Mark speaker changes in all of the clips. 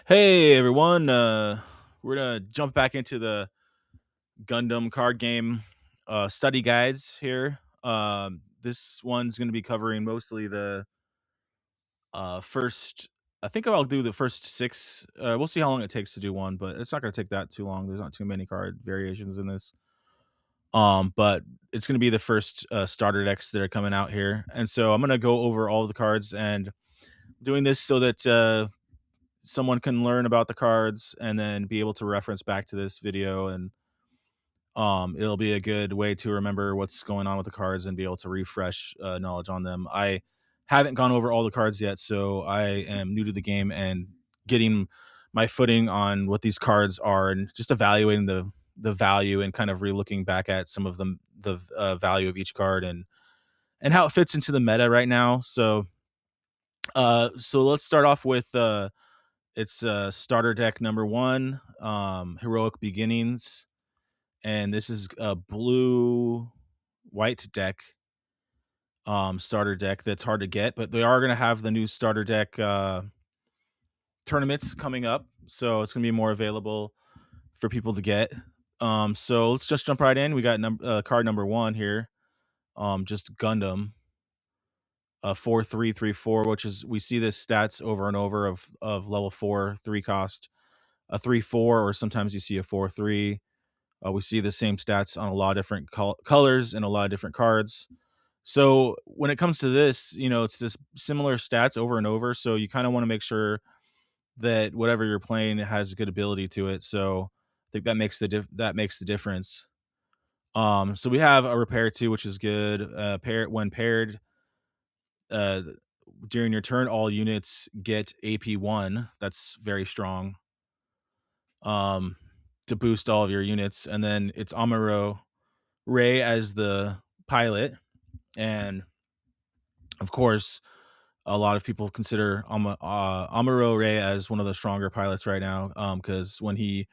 Speaker 1: Hey everyone, we're gonna jump back into the Gundam card game study guides here. This one's gonna be covering mostly the first. I think I'll do the first six. We'll see how long it takes to do one, but it's not gonna take that too long. There's not too many card variations in this. But it's gonna be the first starter decks that are coming out here, and so I'm gonna go over all the cards and doing this so that someone can learn about the cards and then be able to reference back to this video, and it'll be a good way to remember what's going on with the cards and be able to refresh knowledge on them. I haven't gone over all the cards yet, so I am new to the game and getting my footing on what these cards are and just evaluating the value and kind of re-looking back at some of the value of each card and how it fits into the meta right now. So let's start off with it's starter deck number one, Heroic Beginnings, and this is a blue white deck, starter deck that's hard to get, but they are going to have the new starter deck tournaments coming up, so it's going to be more available for people to get. So let's just jump right in. We got card number one here, just Gundam, 4-3-3-4, which is we see this stats over and over of level 4 3 cost, a 3-4, or sometimes you see a 4-3. We see the same stats on a lot of different colors and a lot of different cards. So when it comes to this, it's this similar stats over and over. So you kind of want to make sure that whatever you're playing has good ability to it. So I think that makes the difference. So we have a repair two, which is good. When paired, uh, during your turn, all units get AP1. That's very strong. To boost all of your units, and then it's Amuro Ray as the pilot, and of course, a lot of people consider Amuro Ray as one of the stronger pilots right now, because when he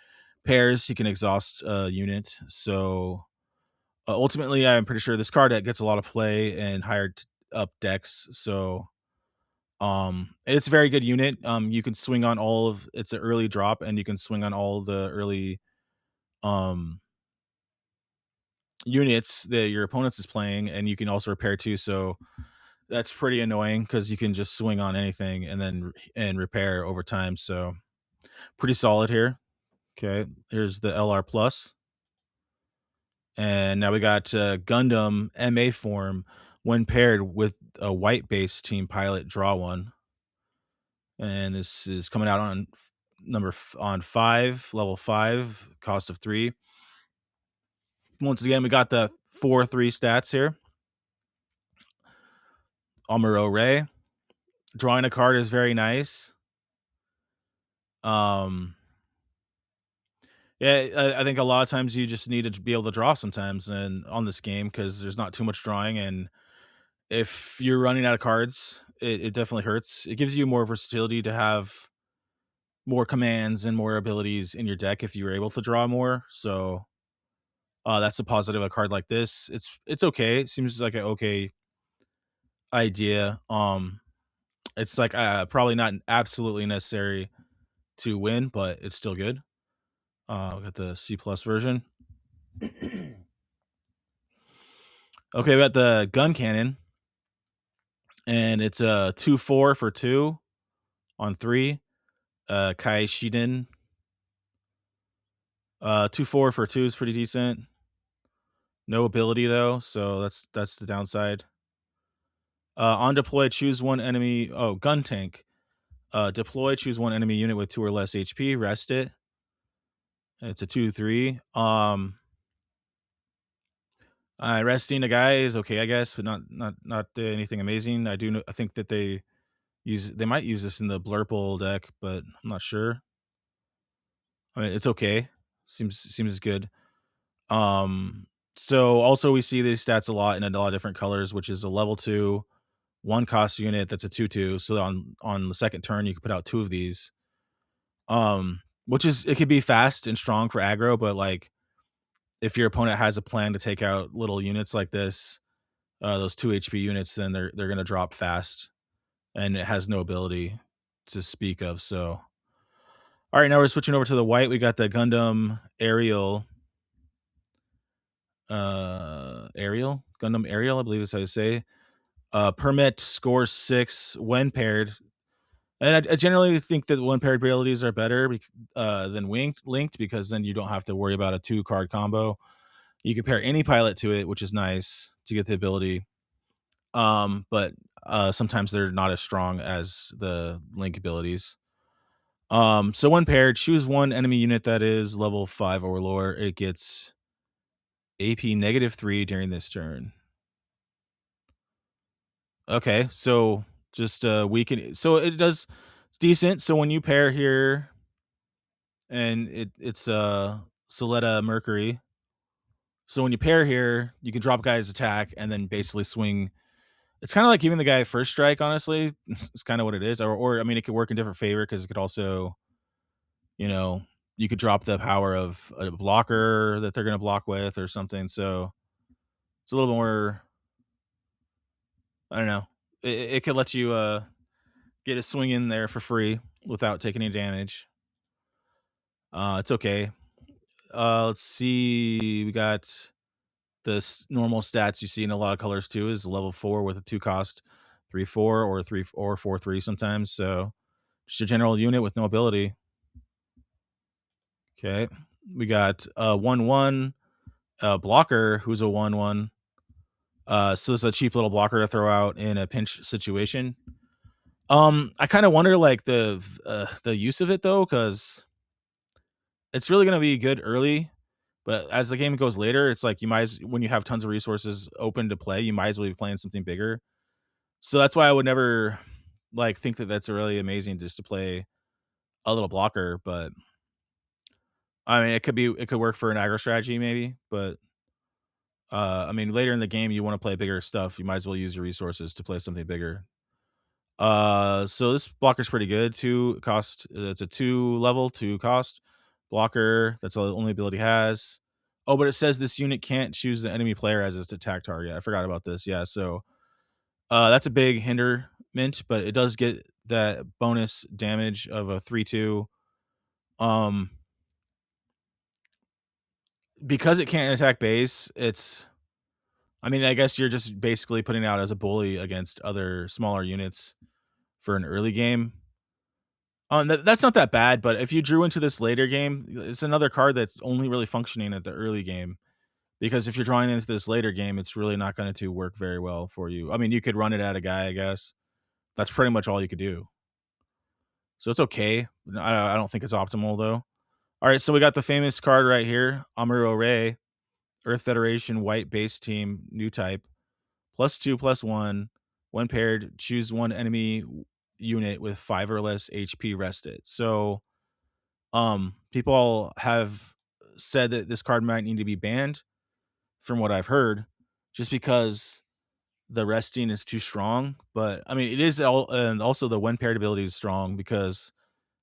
Speaker 1: pairs, he can exhaust a unit. So ultimately, I'm pretty sure this card deck gets a lot of play in higher up decks. So it's a very good unit. You can swing on all of it's an early drop, and you can swing on all the early um units that your opponents is playing, and you can also repair too. So that's pretty annoying because you can just swing on anything and then repair over time. So pretty solid here. Okay, here's the LR plus, and now we got Gundam MA form. When paired with a white base team pilot, draw one, and this is coming out on on 5, level 5, cost of 3. Once again, we got the 4-3 stats here. Amuro Ray. Drawing a card is very nice. Um, yeah, I think a lot of times you just need to be able to draw sometimes, and on this game, because there's not too much drawing, and if you're running out of cards, it definitely hurts. It gives you more versatility to have more commands and more abilities in your deck if you're able to draw more. So that's a positive. A card like this, it's okay. It seems like an okay idea. It's like probably not absolutely necessary to win, but it's still good. We got the C plus version. Okay, we got the gun cannon, and it's a 2-4 for 2 on 3. Kai Shiden. 2-4 for 2 is pretty decent. No ability though, so that's the downside. On deploy, choose one enemy. Oh, gun tank. Deploy, choose one enemy unit with 2 or less HP. Rest it. It's a 2-3. Resting a guy is okay, I guess, but not anything amazing. I think that they might use this in the Blurple deck, but I'm not sure. I mean, it's okay. Seems good. So also we see these stats a lot in a lot of different colors, which is a level 2, 1 cost unit that's a 2-2. So on the second turn, you can put out 2 of these. Which is it could be fast and strong for aggro, but like if your opponent has a plan to take out little units like this, those 2 HP units, then they're gonna drop fast, and it has no ability to speak of. So All right, now we're switching over to the white. We got the Gundam Gundam Aerial, I believe that's how you say. Permit score 6 when paired. And I generally think that when paired abilities are better than linked because then you don't have to worry about a 2-card combo. You can pair any pilot to it, which is nice to get the ability. But sometimes they're not as strong as the link abilities. So when paired, choose one enemy unit that is level 5 or lower. It gets AP -3 during this turn. Okay, so just weaken. So it does. It's decent. So when you pair here, and it's Soletta Mercury. So when you pair here, you can drop guy's attack and then basically swing. It's kind of like giving the guy first strike. Honestly, it's kind of what it is. Or I mean, it could work in different favor because it could also, you know, you could drop the power of a blocker that they're going to block with or something. So it's a little more. I don't know. It could let you get a swing in there for free without taking any damage. It's okay. Let's see. We got the normal stats you see in a lot of colors too. Is level 4 with a 2 cost, 3/4 or 4/3 sometimes. So just a general unit with no ability. Okay, we got 1/1 blocker who's a 1/1. So it's a cheap little blocker to throw out in a pinch situation. I kind of wonder like the use of it though, because it's really gonna be good early, but as the game goes later, it's like when you have tons of resources open to play, you might as well be playing something bigger. So that's why I would never like think that that's really amazing just to play a little blocker. But I mean, it could work for an aggro strategy maybe, but I mean, later in the game, you want to play bigger stuff. You might as well use your resources to play something bigger. So this blocker's pretty good. Two cost. It's a 2 level 2 cost blocker. That's the only ability it has. Oh, but it says this unit can't choose the enemy player as its attack target. I forgot about this. Yeah, so that's a big hinderment, but it does get that bonus damage of a 3/2. Um, because it can't attack base, it's. I mean, I guess you're just basically putting it out as a bully against other smaller units for an early game. That's not that bad, but if you drew into this later game, it's another card that's only really functioning at the early game. Because if you're drawing into this later game, it's really not going to work very well for you. I mean, you could run it at a guy, I guess. That's pretty much all you could do. So it's okay. I don't think it's optimal though. All right, so we got the famous card right here, Amuro Ray, Earth Federation White Base Team, new type, +2/+1. When paired, choose one enemy unit with 5 or less HP rested. So people have said that this card might need to be banned from what I've heard, just because the resting is too strong. But I mean, it is all, and also the when paired ability is strong because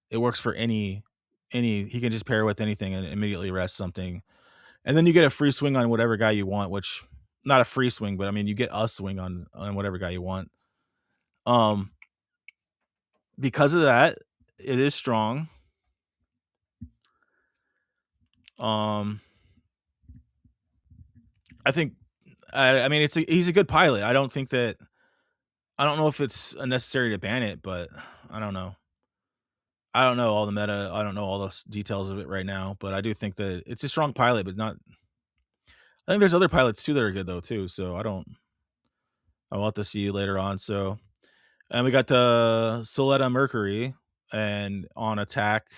Speaker 1: it works for any. He can just pair with anything and immediately rest something, and then you get a free swing on whatever guy you want. Which not a free swing, but I mean, you get a swing on whatever guy you want. Um, because of that, it is strong. Um, I think. I mean, he's a good pilot. I don't think that. I don't know if it's necessary to ban it, but I don't know. I don't know all the meta. I don't know all the details of it right now, but I do think that it's a strong pilot, but not. I think there's other pilots too that are good though too. So I don't. I'll have to see later on. So and we got the Soletta Mercury, and on attack,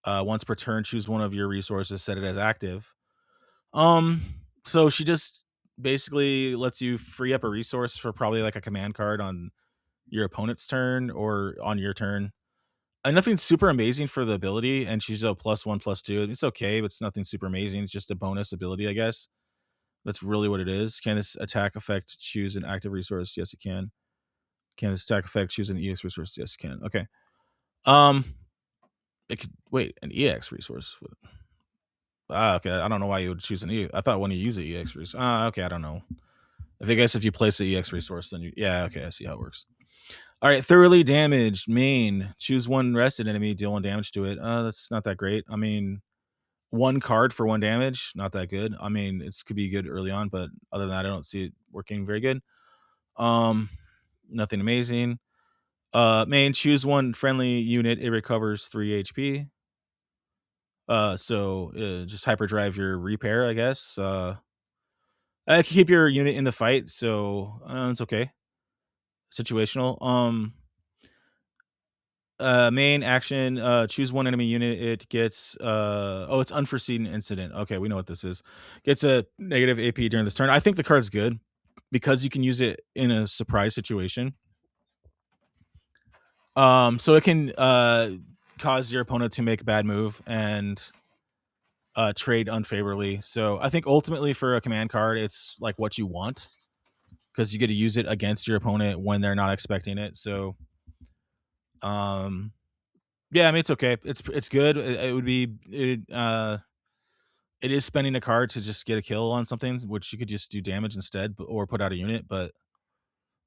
Speaker 1: once per turn, choose one of your resources, set it as active. Um, so she just basically lets you free up a resource for probably like a command card on your opponent's turn or on your turn. And nothing super amazing for the ability, and she's a +1/+2. It's okay, but it's nothing super amazing. It's just a bonus ability, I guess. That's really what it is. Can this attack effect choose an active resource? Yes, it can. Can this attack effect choose an EX resource? Yes, it can. Okay. Um, it could wait an EX resource. Okay. I don't know why you would choose an E. I thought when you use the EX resource. Okay. I don't know. If you place the EX resource, then yeah. Okay. I see how it works. All right, thoroughly damaged main. Choose one rested enemy, deal one damage to it. That's not that great. I mean, one card for one damage, not that good. I mean, it's could be good early on, but other than that, I don't see it working very good. Um, Nothing amazing. Main, choose one friendly unit. It recovers 3 HP. Just hyperdrive your repair, I guess. Keep your unit in the fight, so it's okay. Situational. Main action, choose one enemy unit. It gets it's unforeseen incident. Okay, we know what this is. Gets a negative AP during this turn. I think the card's good because you can use it in a surprise situation. So it can cause your opponent to make a bad move and trade unfavorably. So I think ultimately for a command card, it's like what you want because you get to use it against your opponent when they're not expecting it. So um yeah, I mean it's okay. It's good. It would be it is spending a card to just get a kill on something, which you could just do damage instead, or put out a unit. But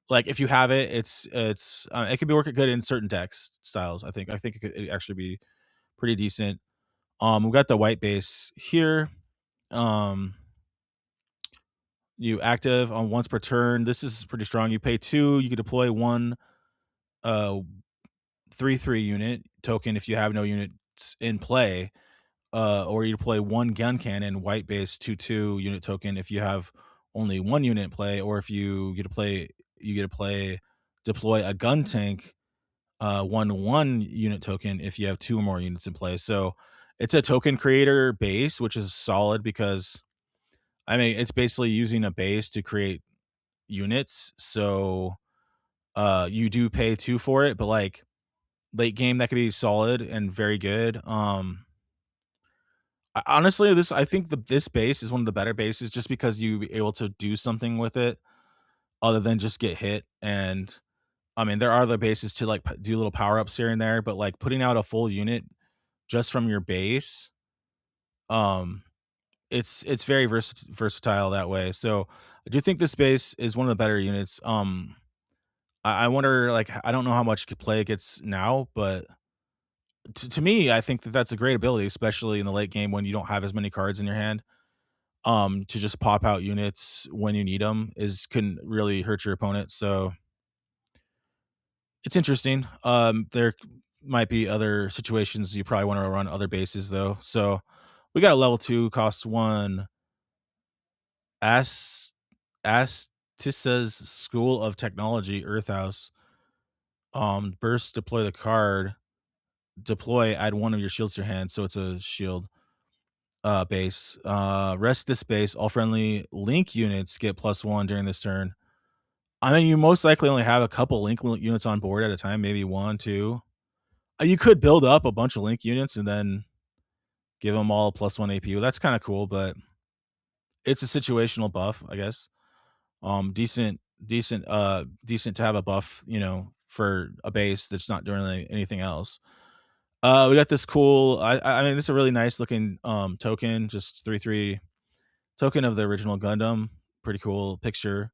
Speaker 1: like if you have it, it's it could be working good in certain decks styles. I think it actually be pretty decent. We've got the white base here. Um, you active on once per turn. This is pretty strong. You pay 2. You can deploy one uh 3/3 unit token if you have no units in play. Or you play one gun cannon, white base 2/2 unit token if you have only one unit in play, or if you get to play deploy a gun tank 1/1 unit token if you have 2 or more units in play. So it's a token creator base, which is solid because I mean it's basically using a base to create units. So you do pay 2 for it, but like late game that could be solid and very good. Honestly, I think this base is one of the better bases just because you be able to do something with it other than just get hit. And I mean, there are other bases to like do little power ups here and there, but like putting out a full unit just from your base, um, it's very versatile that way. So I do think this base is one of the better units. I wonder, like, I don't know how much play it gets now, but to me, I think that that's a great ability, especially in the late game when you don't have as many cards in your hand. To just pop out units when you need them is can really hurt your opponent. So it's interesting. There might be other situations you probably want to run other bases though. So we got a level 2, cost 1. As Astissa's School of Technology, Earth House. Burst, deploy the card. Deploy, add one of your shields to your hand, so it's a shield base. Rest this base. All friendly link units get +1 during this turn. I mean, you most likely only have a couple link units on board at a time, maybe 1, 2. You could build up a bunch of link units and then give them all +1 APU. That's kinda cool, but it's a situational buff, I guess. Decent to have a buff, for a base that's not doing anything else. We got this cool I mean, this is a really nice looking, token, just 3/3 token of the original Gundam. Pretty cool picture.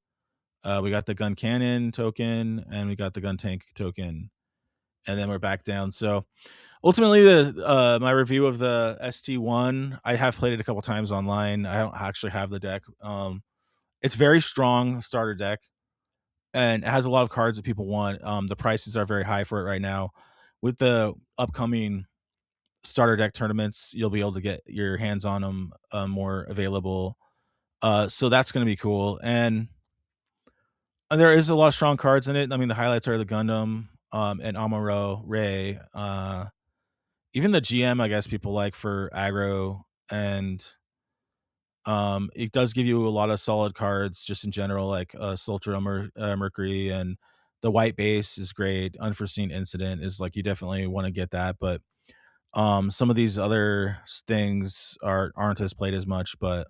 Speaker 1: We got the gun cannon token, and we got the gun tank token, and then we're back down. So ultimately, the my review of the ST01, I have played it a couple times online. I don't actually have the deck. It's very strong starter deck, and it has a lot of cards that people want. The prices are very high for it right now. With the upcoming starter deck tournaments, you'll be able to get your hands on them more available. So that's going to be cool, and there is a lot of strong cards in it. I mean, the highlights are the Gundam, and Amuro, Ray, even the GM, I guess people like for aggro, and it does give you a lot of solid cards just in general, like Sultra Mercury, and the white base is great. Unforeseen incident is like you definitely want to get that, but some of these other things aren't as played as much. But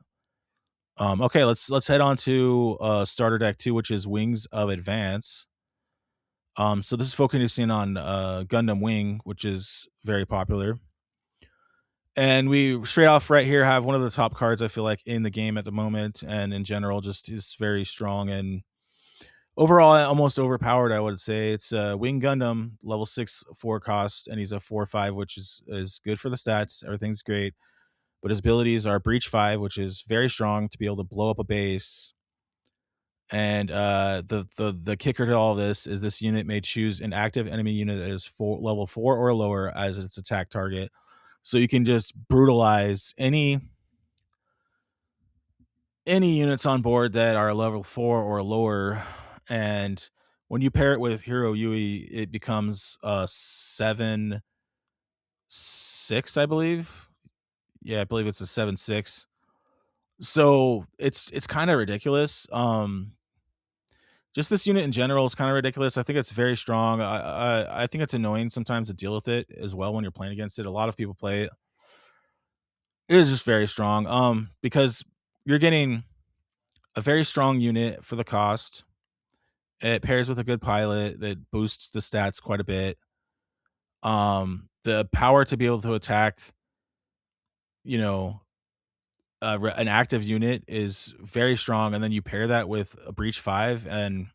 Speaker 1: okay, let's head on to starter deck 2, which is Wings of Advance. So this is focusing on Gundam Wing, which is very popular. And we straight off right here have one of the top cards I feel like in the game at the moment, and in general, just is very strong and Overall, almost overpowered, I would say. It's a Wing Gundam, level 6 4 cost, and he's a 4/5, which is good for the stats. Everything's great. But his abilities are Breach 5, which is very strong to be able to blow up a base. And the kicker to all this is this unit may choose an active enemy unit that is level 4 or lower as its attack target. So you can just brutalize any units on board that are level 4 or lower. And when you pair it with Hero Yui, it becomes 7/6, I believe. Yeah, I believe it's a 7/6. So it's kind of ridiculous. Just this unit in general is kind of ridiculous. I think it's very strong. I think it's annoying sometimes to deal with it as well when you're playing against it. A lot of people play it. It is just very strong. Because you're getting a very strong unit for the cost. It pairs with a good pilot that boosts the stats quite a bit. The power to be able to attack, you know, an active unit is very strong, and then you pair that with a breach 5, and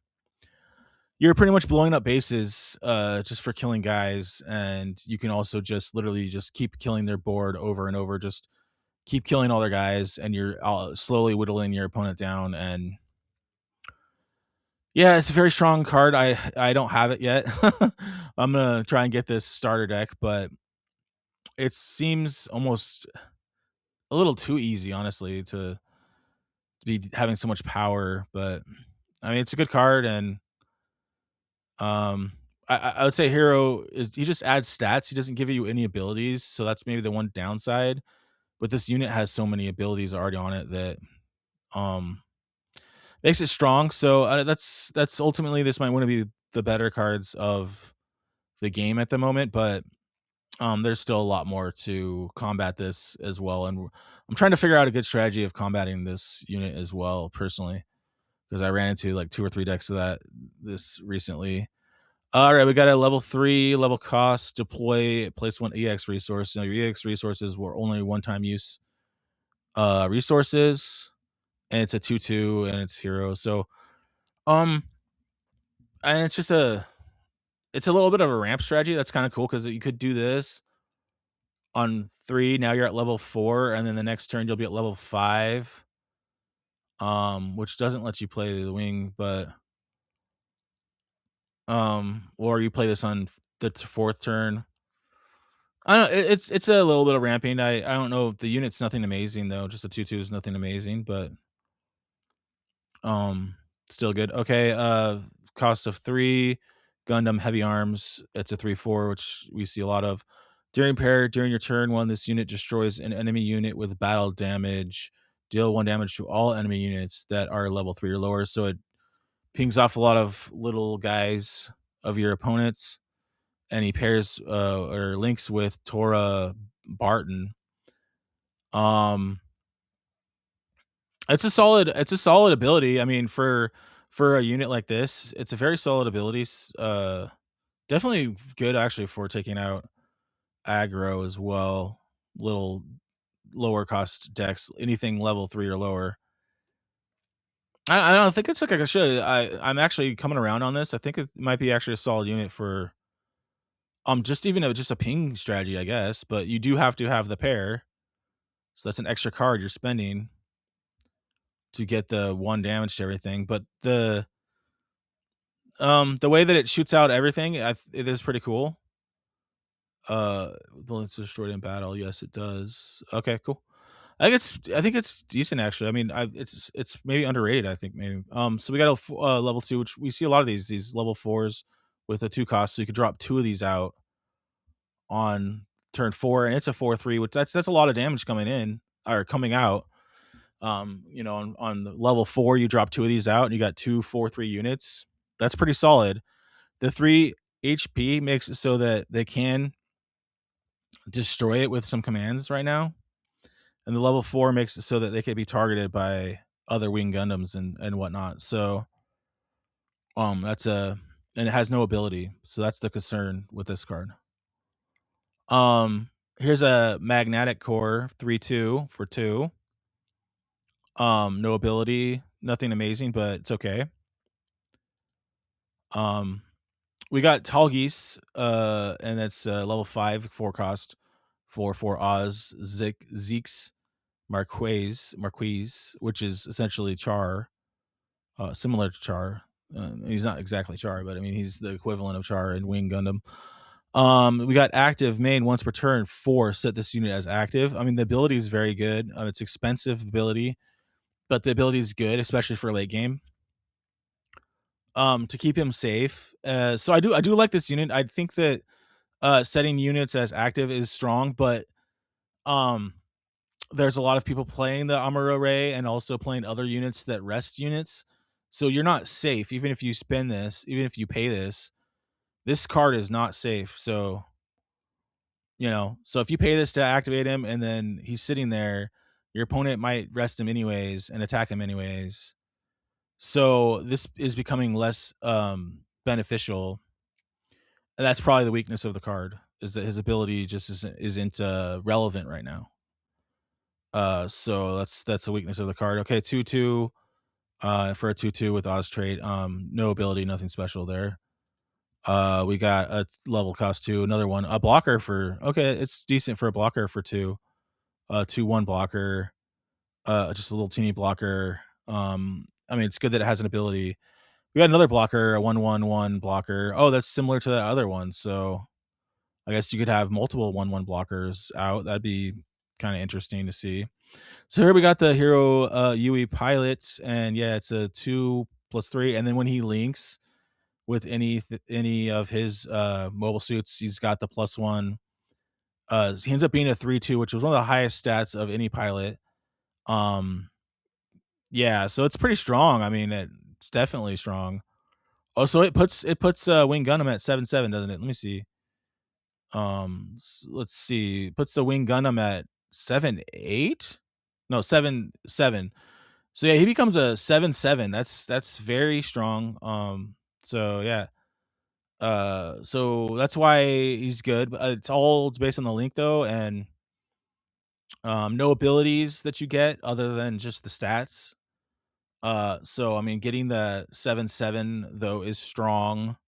Speaker 1: you're pretty much blowing up bases just for killing guys, and you can also just literally just keep killing their board over and over, just keep killing all their guys, and you're slowly whittling your opponent down. And yeah, it's a very strong card. I don't have it yet. I'm gonna try and get this starter deck, but it seems almost a little too easy, honestly, to be having so much power. But I mean, it's a good card, and um, I would say Hero is he just adds stats. He doesn't give you any abilities, so that's maybe the one downside. But this unit has so many abilities already on it that um makes it strong. So that's ultimately this might want to be the better cards of the game at the moment, but there's still a lot more to combat this as well, and I'm trying to figure out a good strategy of combating this unit as well, personally, because I ran into like 2 or 3 decks of that this recently. Alright, we got a level 3, level cost, deploy, place 1 EX resource. Now, your EX resources were only one-time use, resources, and it's a 2/2, and it's hero. So, um, and it's a little bit of a ramp strategy. That's kinda cool because you could do this on 3, now you're at level 4, and then the next turn you'll be at level 5, which doesn't let you play the wing, but, or you play this on the 4th turn. I don't know, it's a little bit of ramping. I don't know, the unit's nothing amazing, though, just a 2/2 is nothing amazing, but, um, still good. Okay, cost of 3, Gundam Heavy Arms, it's a 3/4, which we see a lot of. During your turn 1, this unit destroys an enemy unit with battle damage. Deal 1 damage to all enemy units that are level 3 or lower, so it pings off a lot of little guys of your opponents, and he pairs, or links with Tora Barton. Um, it's a solid ability. I mean, for a unit like this, it's a very solid ability. Definitely good actually for taking out aggro as well. Little lower cost decks, anything level 3 or lower. I don't think it's like I should. I'm actually coming around on this. I think it might be actually a solid unit for just even just a ping strategy, I guess. But you do have to have the pair, so that's an extra card you're spending to get the 1 damage to everything. But the way that it shoots out everything, it is pretty cool. Bullets destroyed in battle. Yes, it does. Okay, cool. I think it's decent actually. I mean, it's maybe underrated. I think maybe. So we got level 2, which we see a lot of these level 4s with a 2 cost. So you could drop 2 of these out on turn 4, and it's a 4/3, which that's a lot of damage coming in or coming out. On the level 4, you drop 2 of these out, and you got 2 4/3 units. That's pretty solid. The 3 HP makes it so that they can destroy it with some commands right now, and the level 4 makes it so that they can be targeted by other wing Gundams and whatnot. So, that's a and it has no ability, so that's the concern with this card. Um, Here's a magnetic core 3/2 for 2. No ability, nothing amazing, but it's okay. Um, we got Talgeese, and that's level 5 4 cost for Oz, Zeeks, Marquise, which is essentially Char, similar to Char. He's not exactly Char, but I mean he's the equivalent of Char in Wing Gundam. We got active main once per turn 4. Set this unit as active. I mean the ability is very good. It's expensive ability, but the ability is good, especially for late game. To keep him safe. So I do like this unit. I think that setting units as active is strong, but um there's a lot of people playing the Amuro Ray and also playing other units that rest units. So you're not safe even if you spend this, even if you pay this. This card is not safe. So, so if you pay this to activate him and then he's sitting there, your opponent might rest him anyways and attack him anyways. So this is becoming less beneficial. And that's probably the weakness of the card is that his ability just isn't relevant right now. So that's the weakness of the card. Okay, 2/2 for a 2/2 with Oz trait. No ability, nothing special there. We got a level cost 2, another one. A blocker for okay, it's decent for a blocker for 2. 2/1 blocker. Just a little teeny blocker. I mean, it's good that it has an ability. We got another blocker, a 1/1/1 blocker. Oh, that's similar to the other one. So I guess you could have multiple 1/1 blockers out. That'd be kind of interesting to see. So here we got the hero Yui pilot, and yeah, it's a 2+3. And then when he links with any of his mobile suits, he's got the +1. He ends up being a 3/2, which was one of the highest stats of any pilot. Um, yeah, so it's pretty strong. I mean, it's definitely strong. Oh, so it puts Wing Gundam at 7/7, doesn't it? Let me see. Let's see. Puts the Wing Gundam at 7/8? No, 7/7. So yeah, he becomes a 7/7. That's very strong. So yeah. So that's why he's good. But it's based on the link though, and no abilities that you get other than just the stats. So I mean, getting the 7/7 though is strong,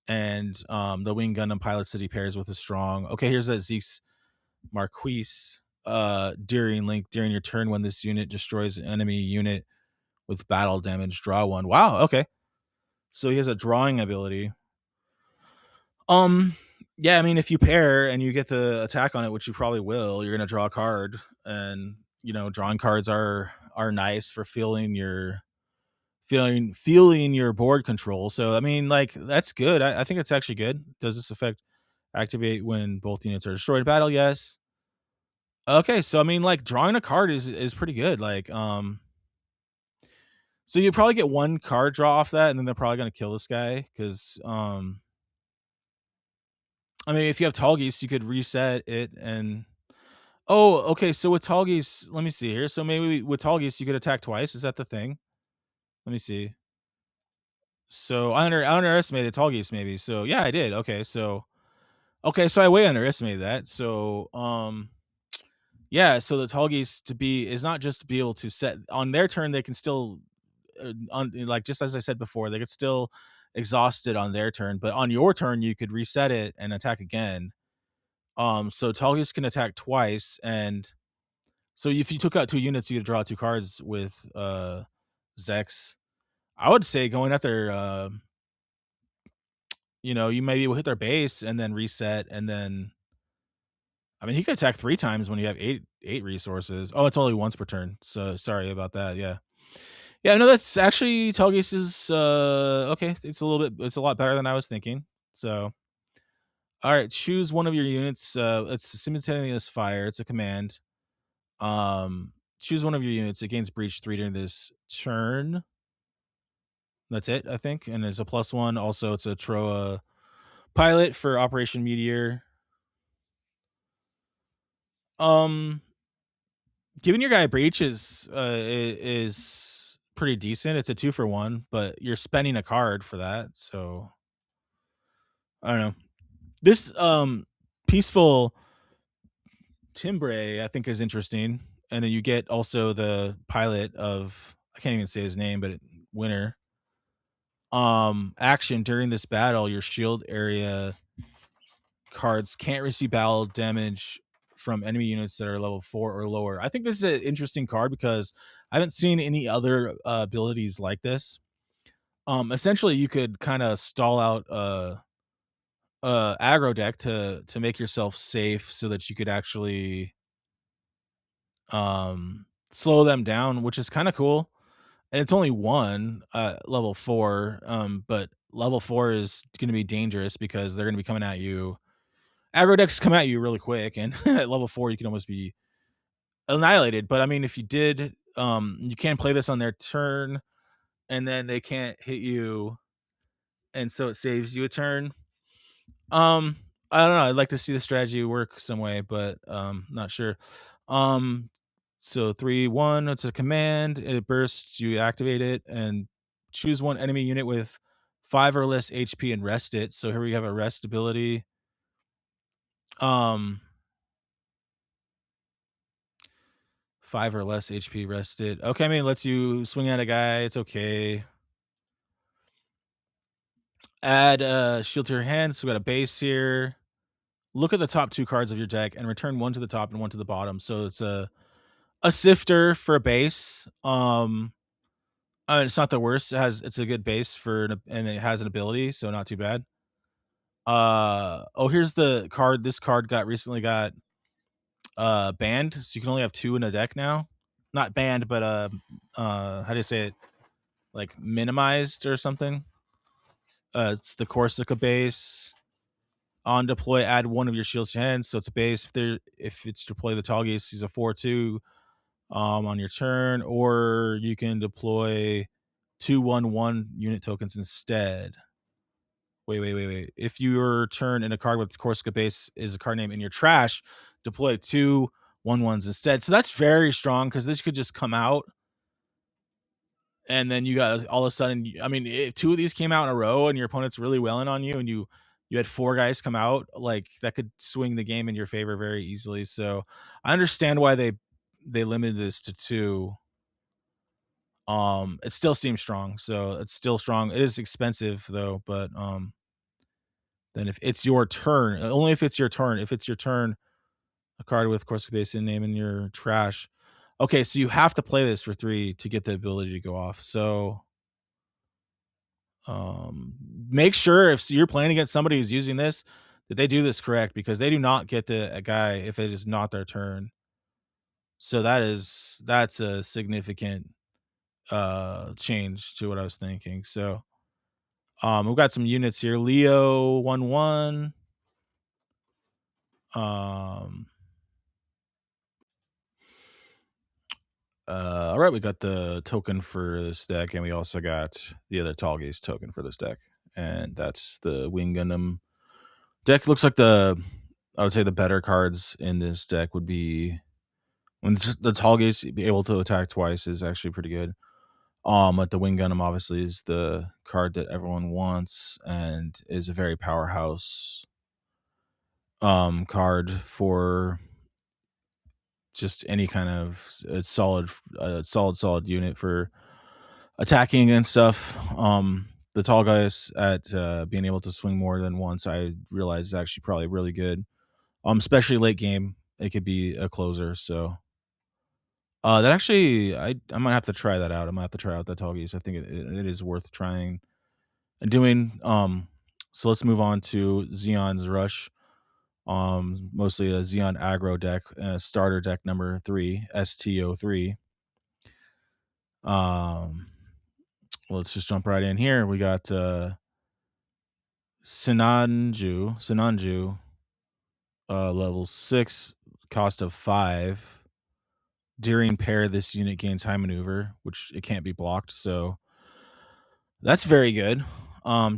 Speaker 1: and the Wing Gundam pilots that he pairs with is strong. Okay, here's a Zeke's Marquise. During your turn, when this unit destroys an enemy unit with battle damage, draw 1. Wow. Okay, so he has a drawing ability. Um, yeah, I mean, if you pair and you get the attack on it, which you probably will, you're gonna draw a card, and drawing cards are nice for feeling your board control. So I mean, like that's good. I think it's actually good. Does this effect activate when both units are destroyed in battle? Yes. Okay, so I mean, like drawing a card is pretty good. Like, so you probably get one card draw off that, and then they're probably gonna kill this guy because I mean, if you have Tallgeese, you could reset it and oh, okay. So with Tallgeese, let me see here. So maybe with Tallgeese, you could attack twice. Is that the thing? Let me see. So I underestimated Tallgeese maybe. So yeah, I did. Okay, so I way underestimated that. So yeah, so the Tallgeese to be is not just to be able to set on their turn. They can still like just as I said before, they could still exhaust it on their turn, but on your turn you could reset it and attack again. So Tallgeese can attack twice, and so if you took out 2 units, you could draw 2 cards with Zex. I would say going after you maybe will hit their base and then reset, and then I mean he could attack 3 times when you have 8 resources. Oh, it's only once per turn. So sorry about that. Yeah. Yeah, no, that's actually Tallgeese is okay. It's a lot better than I was thinking. So all right, choose one of your units. It's simultaneous fire. It's a command. Choose one of your units. It gains breach 3 during this turn. That's it, I think. And it's a +1. Also, it's a Troa pilot for Operation Meteor. Um, Giving your guy breach is pretty decent. It's a 2 for 1, but you're spending a card for that. So I don't know. This peaceful Timbre, I think, is interesting. And then you get also the pilot of I can't even say his name, but Winter. action during this battle, your shield area cards can't receive battle damage from enemy units that are level 4 or lower. I think this is an interesting card because I haven't seen any other abilities like this. Essentially, you could kind of stall out aggro deck to make yourself safe so that you could actually slow them down, which is kind of cool. And it's only one level 4, but level 4 is going to be dangerous because they're going to be coming at you. Aggro decks come at you really quick, and at level 4 you can almost be annihilated. But I mean, if you did, you can't play this on their turn, and then they can't hit you, and so it saves you a turn. Um, I don't know. I'd like to see the strategy work some way, but not sure. Um, so 3-1, it's a command. It bursts. You activate it and choose one enemy unit with 5 or less HP and rest it. So here we have a rest ability. Um, 5 or less HP rested. Okay, I mean, lets you swing at a guy. It's okay. Add shield to your hand. So we got a base here. Look at the top 2 cards of your deck and return one to the top and one to the bottom. So it's a sifter for a base. It's not the worst. It's a good base and it has an ability, so not too bad. Oh, here's the card. This card recently got banned, so you can only have 2 in a deck now. Not banned, but how do you say it? Like minimized or something. It's the Corsica base. On deploy, add one of your shields to hand, so it's a base. If it's deploy the Tallgeese, he's a 4/2 on your turn, or you can deploy 2/1/1 unit tokens instead. Wait. If your turn in a card with Corsica base is a card name in your trash, deploy 2/1/1s instead. So that's very strong because this could just come out, and then you got all of a sudden. I mean, if 2 of these came out in a row and your opponent's really welling on you, and you had 4 guys come out, like that could swing the game in your favor very easily. So I understand why they limited this to 2. It still seems strong, so it's still strong. It is expensive though, but then if it's your turn, only if it's your turn. If it's your turn, a card with Corsica Basin name in your trash. Okay, so you have to play this for 3 to get the ability to go off. So um make sure if you're playing against somebody who's using this that they do this correct, because they do not get a guy if it is not their turn. So that's a significant change to what I was thinking. So we've got some units here. Leo 1/1. Um, all right, we got the token for this deck, and we also got the other Tallgeese token for this deck, and that's the Wing Gundam deck. Looks like I would say the better cards in this deck would be when the Tallgeese be able to attack twice is actually pretty good. But the Wing Gundam obviously is the card that everyone wants and is a very powerhouse card for just any kind of solid unit for attacking and stuff. The tall guys at being able to swing more than once, I realize is actually probably really good. Especially late game, it could be a closer. So that actually, I might have to try that out. I might have to try out the tall geese. I think it is worth trying and doing. So let's move on to Xeon's Rush. Mostly a Xeon aggro deck, starter deck number 3, ST03. Um, let's just jump right in here. We got Sinanju, level 6, cost of 5. During pair, this unit gains high maneuver, which it can't be blocked, so that's very good.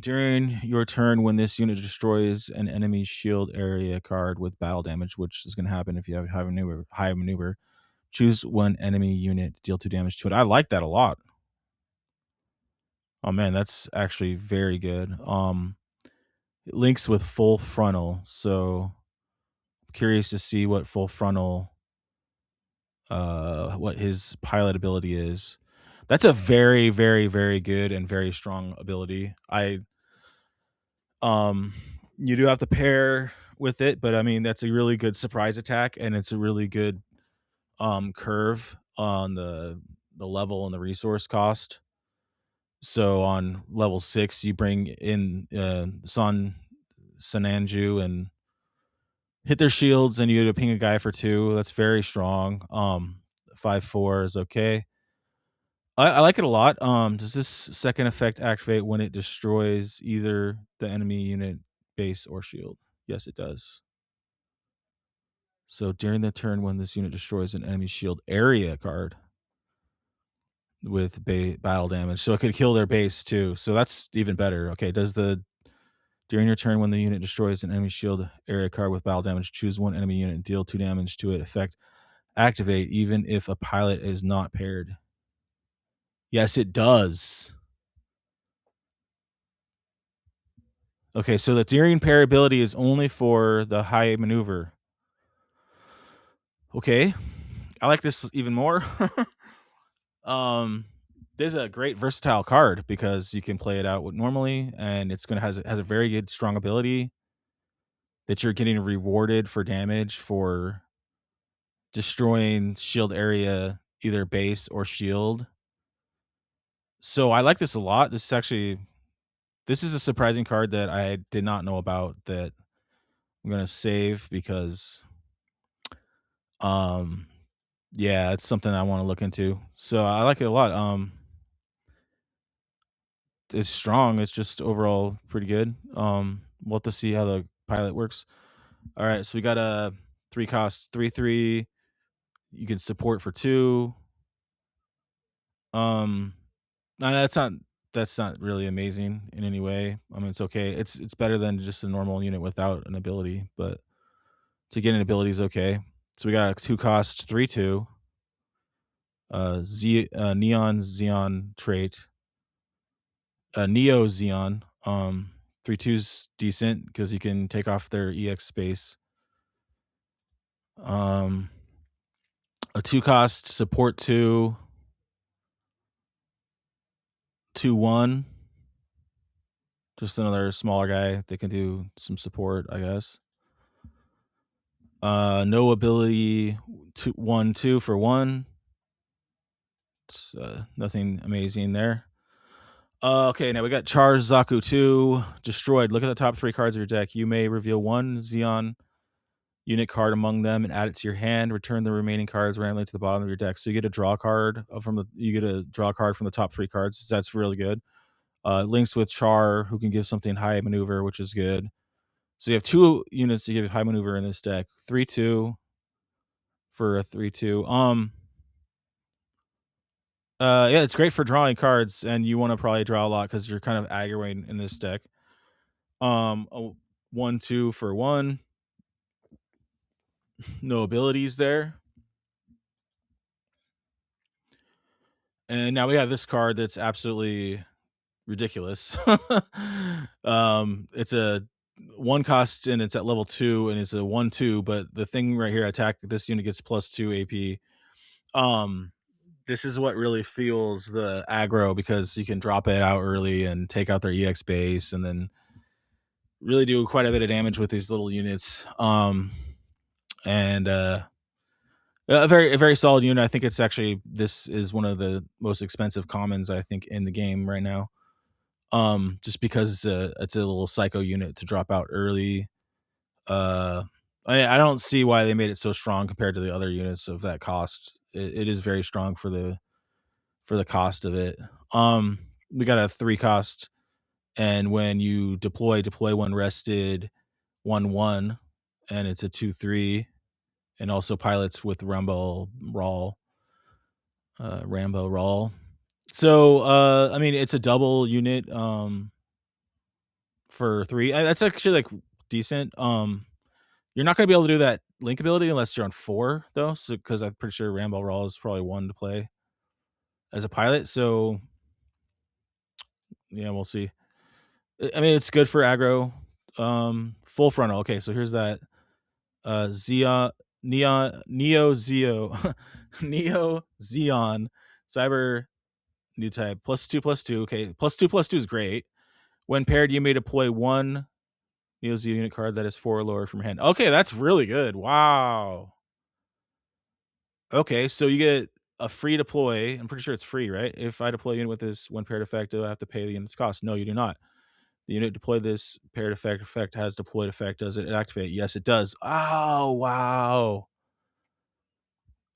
Speaker 1: During your turn, when this unit destroys an enemy shield area card with battle damage, which is going to happen if you have high maneuver, choose one enemy unit, deal 2 damage to it. I like that a lot. Oh man, that's actually very good. It links with full frontal, so curious to see what full frontal, what his pilot ability is. That's a very, very, very good and very strong ability. Um you do have to pair with it, but I mean that's a really good surprise attack and it's a really good curve on the level and the resource cost. So on level 6 you bring in Sananju and hit their shields and you ping a guy for 2. That's very strong. 5-4 is okay. I like it a lot. Does this second effect activate when it destroys either the enemy unit, base, or shield? Yes, it does. So during the turn when this unit destroys an enemy shield area card with battle damage, so it could kill their base too. So that's even better. Okay, does the during your turn when the unit destroys an enemy shield area card with battle damage, choose one enemy unit and deal 2 damage to it. Effect activate even if a pilot is not paired. Yes, it does. Okay, so the Deering pair ability is only for the high maneuver. Okay, I like this even more. um, this is a great versatile card because you can play it out with normally, and it's gonna has a very good strong ability that you're getting rewarded for damage for destroying shield area, either base or shield. So I like this a lot. This is a surprising card that I did not know about that I'm gonna save because um yeah, it's something I want to look into. So I like it a lot. It's strong. It's just overall pretty good. We'll have to see how the pilot works. All right, so we got a 3 cost 3/3. You can support for 2. Um, no, that's not really amazing in any way. I mean, it's okay. It's better than just a normal unit without an ability, but to get an ability is okay. So we got a 2 cost 3/2. Neon Xeon trait. Neo Xeon. 3/2's decent because you can take off their EX space. Um, a 2 cost support 2/1. Just another smaller guy that can do some support, I guess. No ability 2/1/2 for 1. It's, nothing amazing there. Okay, now we got Char's Zaku 2 destroyed. Look at the top 3 cards of your deck. You may reveal 1 Xeon unit card among them and add it to your hand. Return the remaining cards randomly to the bottom of your deck. So you get a draw card you get a draw card from the top 3 cards. That's really good. Links with Char, who can give something high maneuver, which is good. So you have 2 units to give high maneuver in this deck. 3/2 for a 3/2. Yeah, it's great for drawing cards, and you want to probably draw a lot because you're kind of aggravating in this deck. A 1/2 for 1. No abilities there. And now we have this card that's absolutely ridiculous. It's a 1 cost and it's at level 2 and it's a 1/2, but the thing right here, attack this unit gets +2 AP. Um, this is what really fuels the aggro because you can drop it out early and take out their EX base and then really do quite a bit of damage with these little units. And a very solid unit. I think this is one of the most expensive commons I think in the game right now. Just because it's a little psycho unit to drop out early. Uh, I don't see why they made it so strong compared to the other units of that cost. It is very strong for the cost of it. We got a 3 cost, and when you deploy one rested 1/1, and it's a 2/3, and also pilots with Rambo Rawl. So I mean it's a double unit for 3. That's actually like decent. You're not gonna be able to do that link ability unless you're on 4 though, so because I'm pretty sure Rambo Rawl is probably 1 to play as a pilot. So yeah, we'll see. I mean it's good for aggro. Full frontal. Okay, so here's that Zia Neo Zeo Neo Xeon Cyber New type. Plus two. Okay. Plus two is great. When paired, you may deploy one Neo Z unit card that is 4 or lower from hand. Okay, that's really good. Wow. Okay, so you get a free deploy. I'm pretty sure it's free, right? If I deploy a unit with this one paired effect, do I have to pay the unit's cost? No, you do not. The unit deployed this paired effect has deployed effect. Does it activate? Yes, it does. Oh, wow.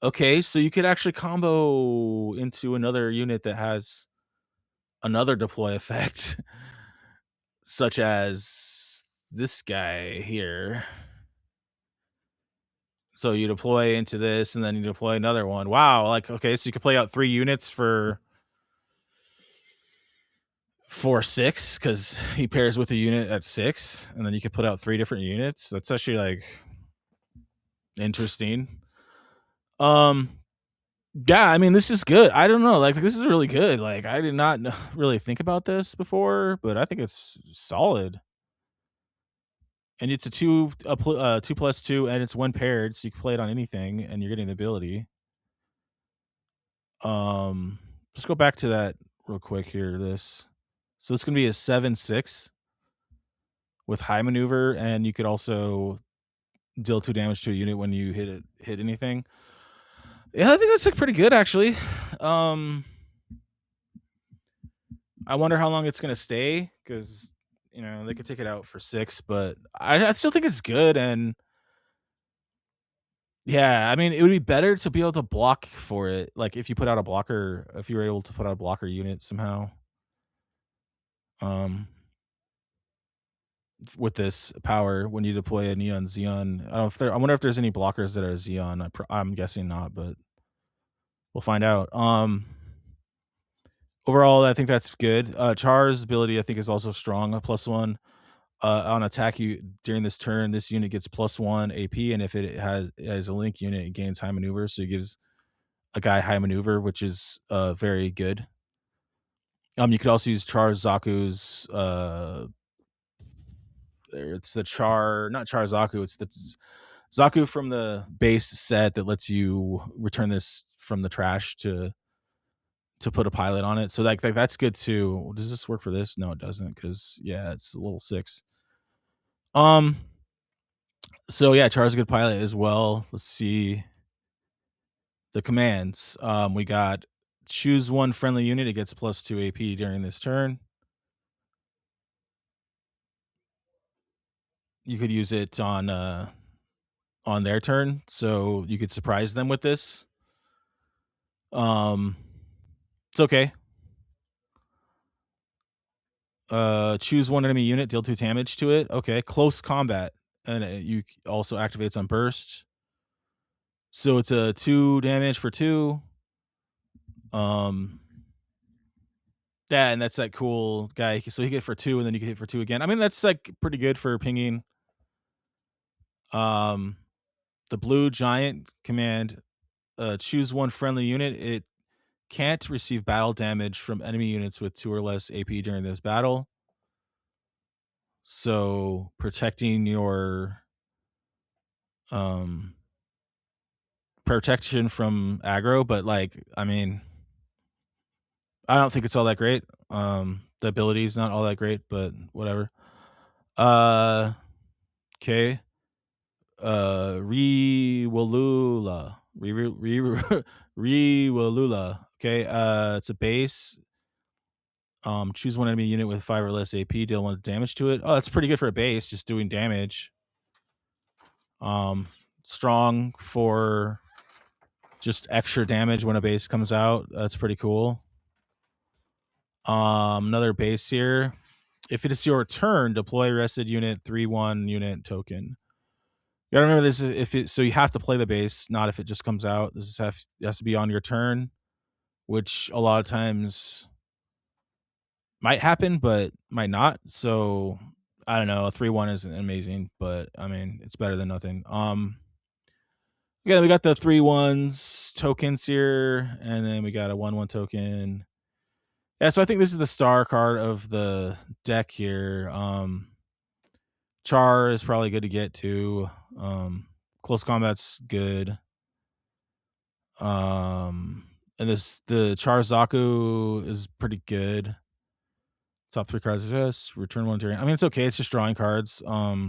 Speaker 1: Okay, so you could actually combo into another unit that has another deploy effect, such as this guy here. So you deploy into this, and then you deploy another one. Wow, like, okay, so you can play out 3 units for 6 because he pairs with a unit at 6, and then you could put out 3 different units. That's actually, like, interesting. Um, yeah, I mean, this is good. I don't know, like, this is really good. Like, I did not really think about this before, but I think it's solid. And it's a 2+2, and it's 1 paired, so you can play it on anything, and you're getting the ability. Let's go back to that real quick here, this. So it's gonna be a 7/6 with high maneuver, and you could also deal 2 damage to a unit when you hit anything. Yeah, I think that's, like, pretty good, actually. Um, I wonder how long it's gonna stay because they could take it out for 6, but I still think it's good, and yeah, I mean, it would be better to be able to block for it, like, if you were able to put out a blocker unit somehow, um, with this power when you deploy a Neon Xeon. I wonder if there's any blockers that are Xeon. I'm guessing not, but we'll find out. Overall, I think that's good. Char's ability, I think, is also strong. A +1 on attack you during this turn. This unit gets +1 AP, and if it has a link unit, it gains high maneuver. So it gives a guy high maneuver, which is very good. You could also use Char Zaku's. It's the Char, not Char Zaku. It's the Zaku from the base set that lets you return this from the trash to put a pilot on it. So like that's good too. Does this work for this? No, it doesn't, because yeah, it's a level 6. Um, so yeah, Char's a good pilot as well. Let's see the commands. We got choose one friendly unit. It gets +2 AP during this turn. You could use it on their turn, so you could surprise them with this. Um, it's okay. Choose one enemy unit, deal 2 damage to it. Okay, close combat, and also activates on burst. So it's a 2 damage for 2. Um, yeah, and that's that cool guy. So he hit for 2, and then you can hit for 2 again. I mean, that's like pretty good for pinging. Um, the blue giant command, choose one friendly unit. It can't receive battle damage from enemy units with 2 or less AP during this battle. So protecting your um protection from aggro, but like, I mean, I don't think it's all that great. The ability is not all that great, but whatever. Uh, okay. Riwalula. Riwalula. Okay. It's a base. Choose one enemy unit with 5 or less AP, deal 1 damage to it. Oh, that's pretty good for a base, just doing damage. Strong for just extra damage when a base comes out. That's pretty cool. Another base here. If it is your turn, deploy rested unit 3/1 unit token. You gotta remember this. So you have to play the base, not if it just comes out. It has to be on your turn, which a lot of times might happen, but might not. So I don't know. A 3/1 isn't amazing, but I mean it's better than nothing. Yeah, we got the 3/1s tokens here, and then we got a 1/1 token. Yeah, so I think this is the star card of the deck here. Char is probably good to get too. Close combat's good. And And the Charazaku is pretty good. Top 3 cards, yes, return 1 turn. I mean, it's okay, it's just drawing cards. Yeah,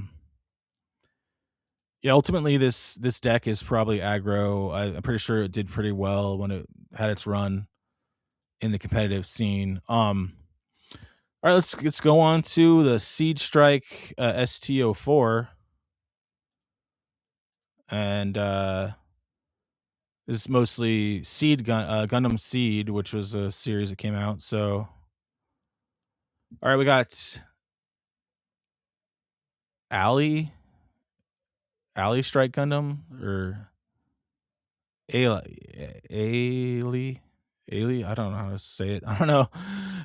Speaker 1: ultimately, this deck is probably aggro. I'm pretty sure it did pretty well when it had its run in the competitive scene. Alright, let's go on to the Siege Strike, ST04, and, this is mostly Gundam Seed, which was a series that came out, so alright, we got Alley Alley Strike Gundam, or Ali Ali? I don't know how to say it. I don't know.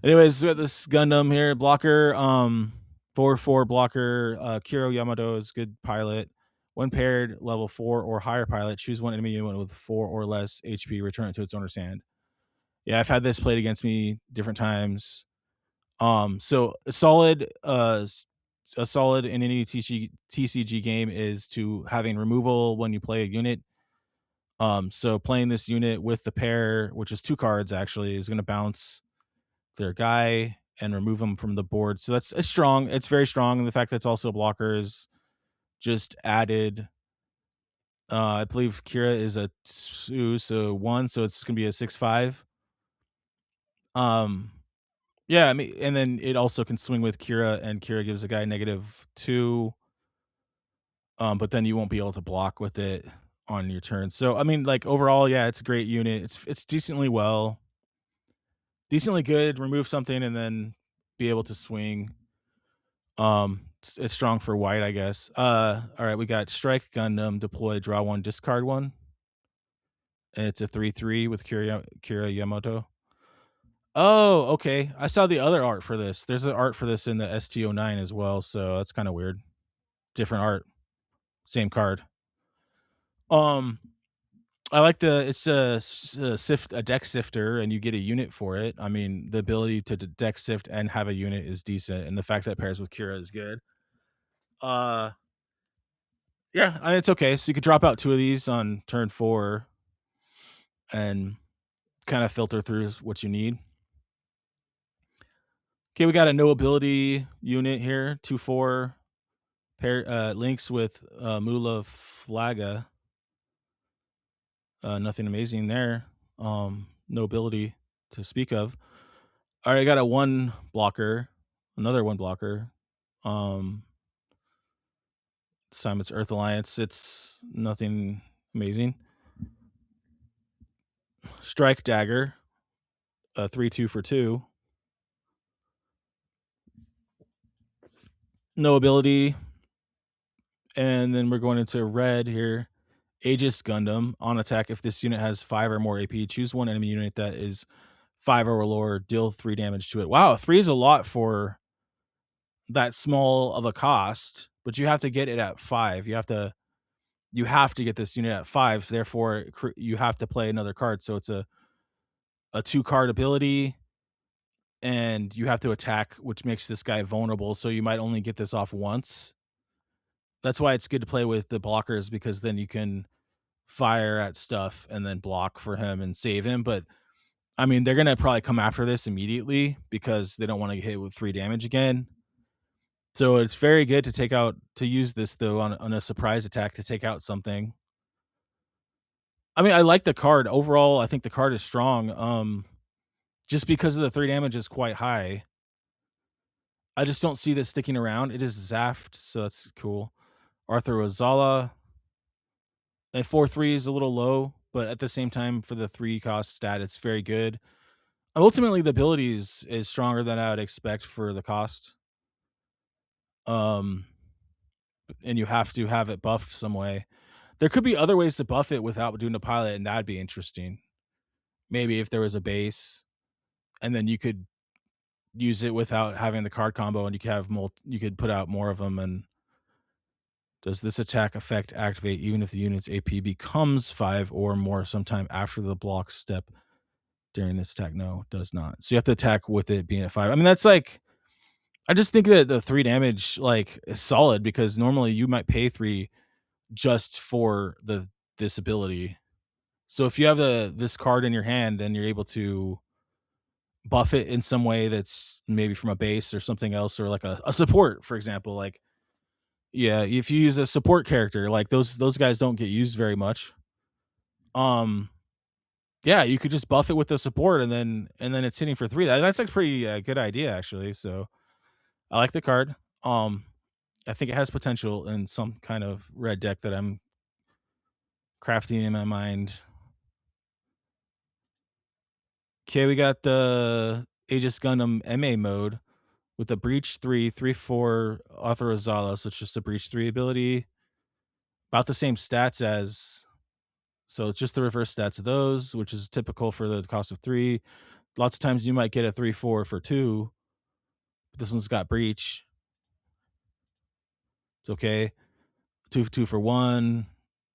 Speaker 1: Anyways, we got this Gundam here, blocker, 4/4 blocker, Kiro Yamato is good pilot. When paired, level 4 or higher pilot, choose one enemy unit with 4 or less HP, return it to its owner's hand. Yeah, I've had this played against me different times. So a solid in any TCG game is to having removal when you play a unit. So playing this unit with the pair, which is 2 cards actually, is gonna bounce their guy and remove them from the board. So it's strong. It's very strong. And the fact that it's also a blocker is just added. I believe Kira is a 2, so 1, so it's gonna be a 6/5. Um, yeah, I mean, and then it also can swing with Kira, and Kira gives a guy -2. But then you won't be able to block with it on your turn. So I mean, like overall, yeah, it's a great unit. It's decently good. Remove something and then be able to swing. It's strong for white, I guess. All right, we got Strike Gundam, deploy, draw 1, discard 1. And it's a 3/3 with Kira Yamato. Oh, okay. I saw the other art for this. There's an art for this in the ST09 as well, so that's kind of weird. Different art, same card. Um, I like it's a deck sifter, and you get a unit for it. I mean, the ability to deck sift and have a unit is decent, and the fact that it pairs with Kira is good. Uh, yeah, I mean, it's okay. So you could drop out 2 of these on turn 4 and kind of filter through what you need. Okay, we got a no ability unit here, 2/4 pair links with Mula Flaga. Nothing amazing there. No ability to speak of. All right, I got a 1 blocker, another 1 blocker. This time it's Earth Alliance. It's nothing amazing. Strike Dagger, a 3/2 for 2. No ability. And then we're going into red here. Aegis Gundam. On attack, if this unit has 5 or more AP, choose one enemy unit that is 5 or lower, deal 3 damage to it. Wow, 3 is a lot for that small of a cost, but you have to get it at 5. You have to get this unit at 5, therefore you have to play another card. So it's a 2-card ability, and you have to attack, which makes this guy vulnerable, so you might only get this off once. That's why it's good to play with the blockers, because then you can fire at stuff and then block for him and save him. But I mean, they're gonna probably come after this immediately because they don't want to get hit with 3 damage again. So it's very good to use this though on a surprise attack to take out something. I mean, I like the card overall. I think the card is strong. Just because of the 3 damage is quite high. I just don't see this sticking around. It is Zaft, so that's cool. Arthur Ozala, and 4/3 is a little low, but at the same time, for the 3 cost stat, it's very good. Ultimately, the ability is stronger than I would expect for the cost. Um, and you have to have it buffed some way. There could be other ways to buff it without doing the pilot, and that'd be interesting. Maybe if there was a base, and then you could use it without having the card combo, and you could have you could put out more of them. And does this attack effect activate even if the unit's AP becomes 5 or more sometime after the block step during this attack? No, it does not. So you have to attack with it being at 5. I mean, that's like, I just think that the 3 damage like is solid, because normally you might pay 3 just for this ability. So if you have this card in your hand, then you're able to buff it in some way that's maybe from a base or something else, or like a support, for example. Like, yeah, if you use a support character, like those guys don't get used very much. Um, yeah, you could just buff it with the support, and then it's hitting for three. That's a pretty good idea, actually. So I like the card. Um, I think it has potential in some kind of red deck that I'm crafting in my mind. Okay, we got the Aegis Gundam MA mode with the Breach 3, 3/4 Authorizawa, so it's just a Breach 3 ability. About the same stats as, so it's just the reverse stats of those, which is typical for the cost of 3. Lots of times you might get a 3/4 for 2, but this one's got Breach. It's okay. 2 for 1,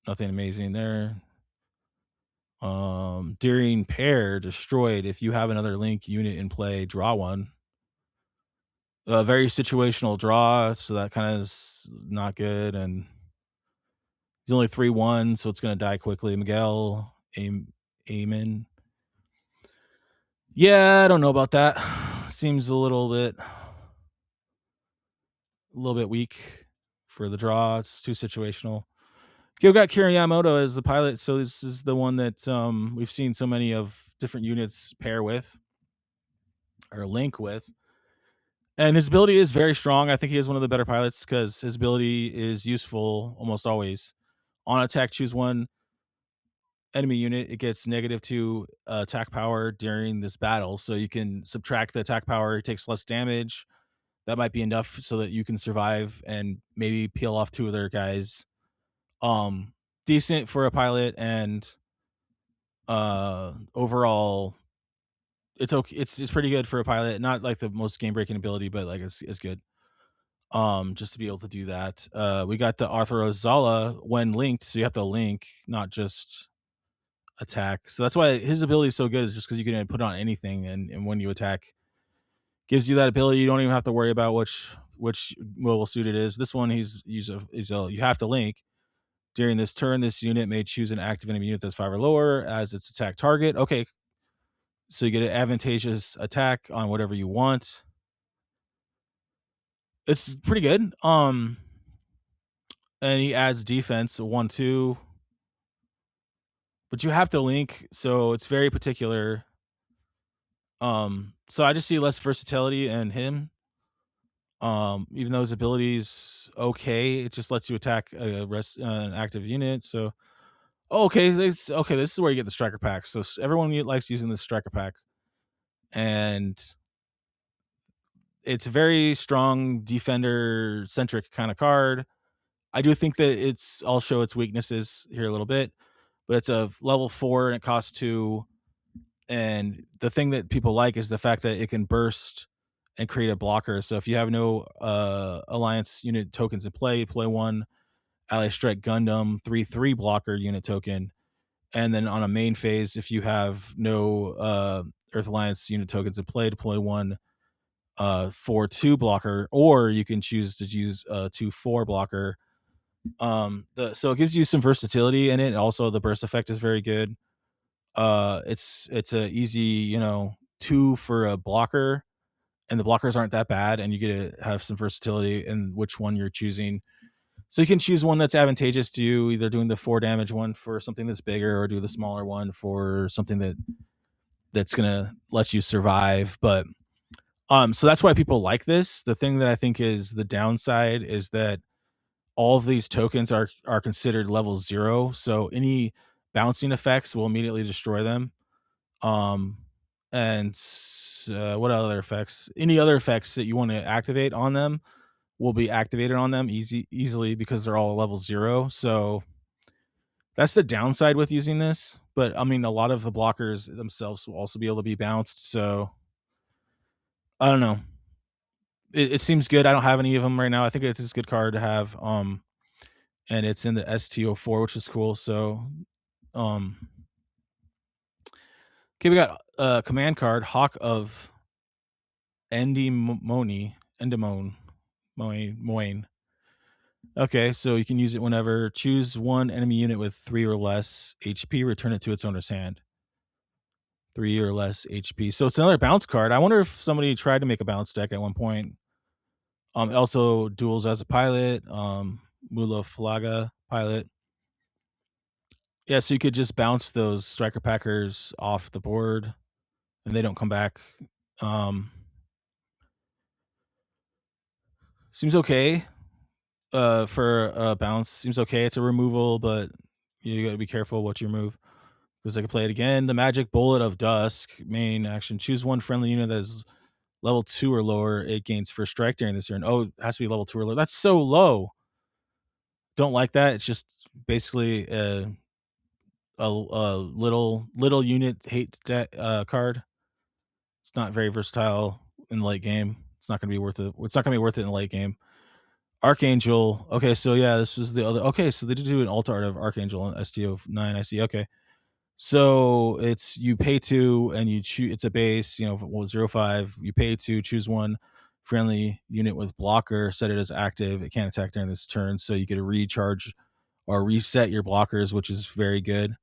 Speaker 1: nothing amazing there. During pair destroyed, if you have another Link unit in play, draw 1. Very situational draw, so that kinda is not good, and he's only 3/1, so it's gonna die quickly. Miguel Amen. Yeah, I don't know about that. Seems a little bit weak for the draw. It's too situational. Okay, we got Kira Yamamoto as the pilot, so this is the one that we've seen so many of different units pair with or link with. And his ability is very strong. I think he is one of the better pilots because his ability is useful almost always. On attack, choose one enemy unit. It gets -2 attack power during this battle. So you can subtract the attack power. It takes less damage. That might be enough so that you can survive and maybe peel off 2 other guys. Um, Decent for a pilot, and overall it's okay. It's pretty good for a pilot. Not like the most game breaking ability, but like it's good. Just to be able to do that. We got the Arthur Ozala when linked, so you have to link, not just attack. So that's why his ability is so good, is just because you can put on anything, and when you attack, gives you that ability. You don't even have to worry about which mobile suit it is. This one, you have to link. During this turn, this unit may choose an active enemy unit that's 5 or lower as its attack target. Okay, so you get an advantageous attack on whatever you want. It's pretty good. And he adds defense 1/2, but you have to link, so it's very particular. So I just see less versatility in him. Even though his ability's okay, it just lets you attack an active unit. So okay, this is where you get the striker pack. So everyone likes using the striker pack, and it's a very strong defender centric kind of card. I do think that I'll show its weaknesses here a little bit, but it's a level 4 and it costs 2. And the thing that people like is the fact that it can burst and create a blocker. So if you have no alliance unit tokens in play, you play one Ally Strike Gundam 3/3 blocker unit token. And then on a main phase, if you have no Earth Alliance unit tokens in play, deploy one 4/2 blocker, or you can choose to use a 2/4 blocker. So it gives you some versatility in it. Also, the burst effect is very good. It's a easy, 2 for a blocker, and the blockers aren't that bad, and you get to have some versatility in which one you're choosing. So you can choose one that's advantageous to you, either doing the 4 damage one for something that's bigger, or do the smaller one for something that's gonna let you survive. But so that's why people like this. The thing that I think is the downside is that all of these tokens are considered level 0, so any bouncing effects will immediately destroy them. Um, and what other effects? Any other effects that you want to activate on them will be activated on them easily because they're all level 0. So that's the downside with using this. But I mean, a lot of the blockers themselves will also be able to be bounced. So I don't know. It seems good. I don't have any of them right now. I think it's a good card to have. And it's in the ST04, which is cool. So, um, okay, we got a command card, Hawk of Endemone, Moine. Okay, so you can use it whenever. Choose one enemy unit with 3 or less HP, return it to its owner's hand. 3 or less HP. So it's another bounce card. I wonder if somebody tried to make a bounce deck at one point. It also duels as a pilot, Mula Flaga pilot. Yeah, so you could just bounce those striker packers off the board and they don't come back. Um, Seems okay. For a bounce, seems okay. It's a removal, but you gotta be careful what you remove because I can play it again. The Magic Bullet of Dusk, main action. Choose one friendly unit that is level 2 or lower. It gains first strike during this turn. Oh, it has to be level 2 or lower. That's so low. Don't like that. It's just basically a little unit hate card. It's not very versatile in the late game. It's not gonna be worth it. It's not gonna be worth it in the late game. Archangel. Okay, so yeah, this is the other. Okay, so they did do an alt art of Archangel and ST09. I see. Okay, so it's you pay two and you choose. It's a base. You know, well, 05. You pay two, choose one friendly unit with blocker. Set it as active. It can't attack during this turn, so you get to recharge or reset your blockers, which is very good.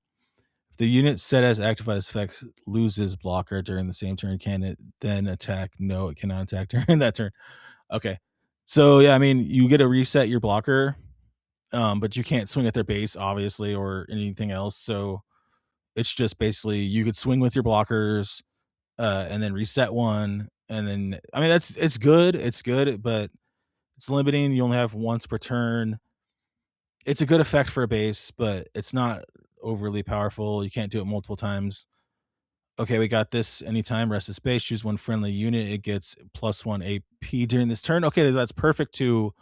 Speaker 1: If the unit set as active by this effect loses blocker during the same turn, can it then attack? No, it cannot attack during that turn. Okay. So yeah, I mean, you get to reset your blocker, but you can't swing at their base, obviously, or anything else. So it's just basically you could swing with your blockers, and then reset one, and then I mean that's it's good, but it's limiting. You only have once per turn. It's a good effect for a base, but it's not overly powerful. You can't do it multiple times. Okay, we got this anytime. Rest of space. Choose one friendly unit. It gets +1 AP during this turn. Okay, that's perfect to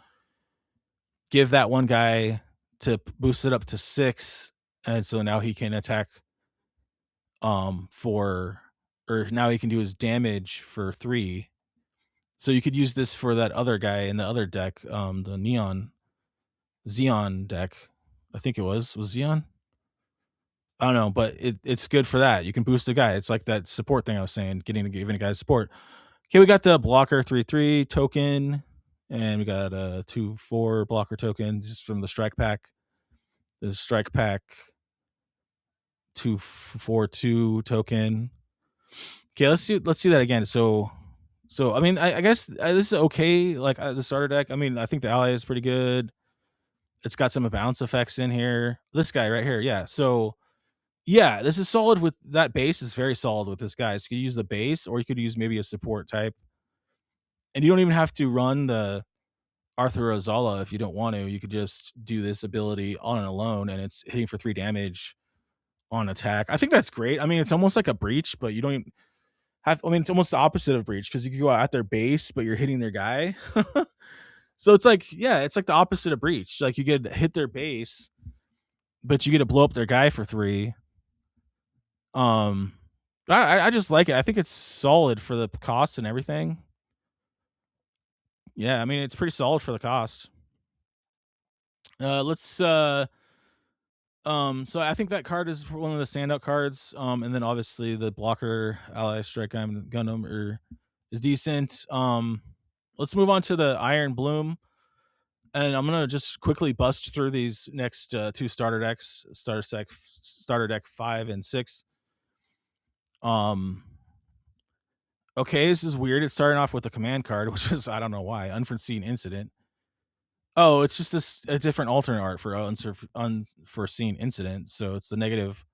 Speaker 1: give that one guy to boost it up to 6, and so now he can attack, for or now he can do his damage for 3. So you could use this for that other guy in the other deck, the Xeon deck. I think was Xeon? I don't know, but it's good for that. You can boost a guy. It's like that support thing I was saying, giving a guy support. Okay, we got the blocker 3/3 token, and we got a 2/4 blocker token just from the strike pack. The strike pack 2/4/2 token. Okay, let's see that again. So I mean, I guess this is okay. Like the starter deck. I mean, I think the ally is pretty good. It's got some bounce effects in here. This guy right here, yeah. So yeah, this is solid with that base. Is very solid with this guy. So you could use the base, or you could use maybe a support type, and you don't even have to run the Arthur Ozala if you don't want to. You could just do this ability on and alone, and it's hitting for 3 damage on attack. I think that's great. I mean, it's almost like a breach, but you don't even have. I mean, it's almost the opposite of breach because you can go out at their base, but you're hitting their guy. So it's like, yeah, it's like the opposite of breach. Like you get to hit their base, but you get to blow up their guy for 3. Um, I just like it. I think it's solid for the cost and everything. Yeah, I mean, it's pretty solid for the cost. Let's So I think that card is one of the standout cards. And then obviously the blocker ally strike Gundam is decent. Let's move on to the Iron Bloom, and I'm gonna just quickly bust through these next 2 starter decks, starter deck 5 and 6. Um, okay, this is weird. It's starting off with a command card, which is I don't know why unforeseen incident. Oh, it's just a different alternate art for unforeseen incident. So it's the negative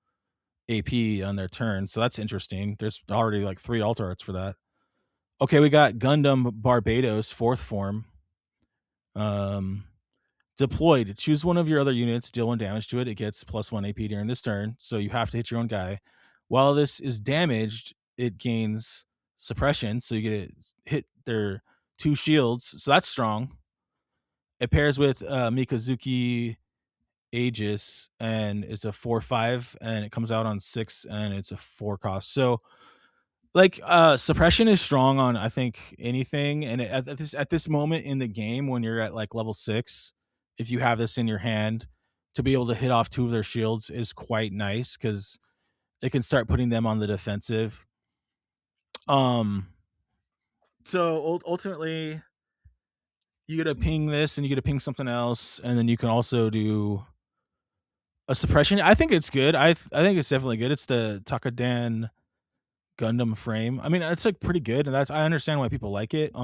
Speaker 1: AP on their turn. So that's interesting. There's already like 3 alter arts for that. Okay, we got Gundam Barbados 4th form. Um, Deployed. Choose one of your other units, deal 1 damage to it. It gets +1 AP during this turn. So you have to hit your own guy. While this is damaged, it gains suppression. So you get to hit their 2 shields. So that's strong. It pairs with Mikazuki Aegis, and it's a 4/5, and it comes out on 6, and it's a 4 cost. So like suppression is strong on I think anything, and at this moment in the game when you're at like level 6, if you have this in your hand, to be able to hit off 2 of their shields is quite nice because it can start putting them on the defensive. Um, so ultimately, You get to ping this, and you get to ping something else, and then you can also do a suppression. I think it's good. I think it's definitely good. It's the Takadan Gundam frame. I mean, it's like pretty good, and that's I understand why people like it. Yeah,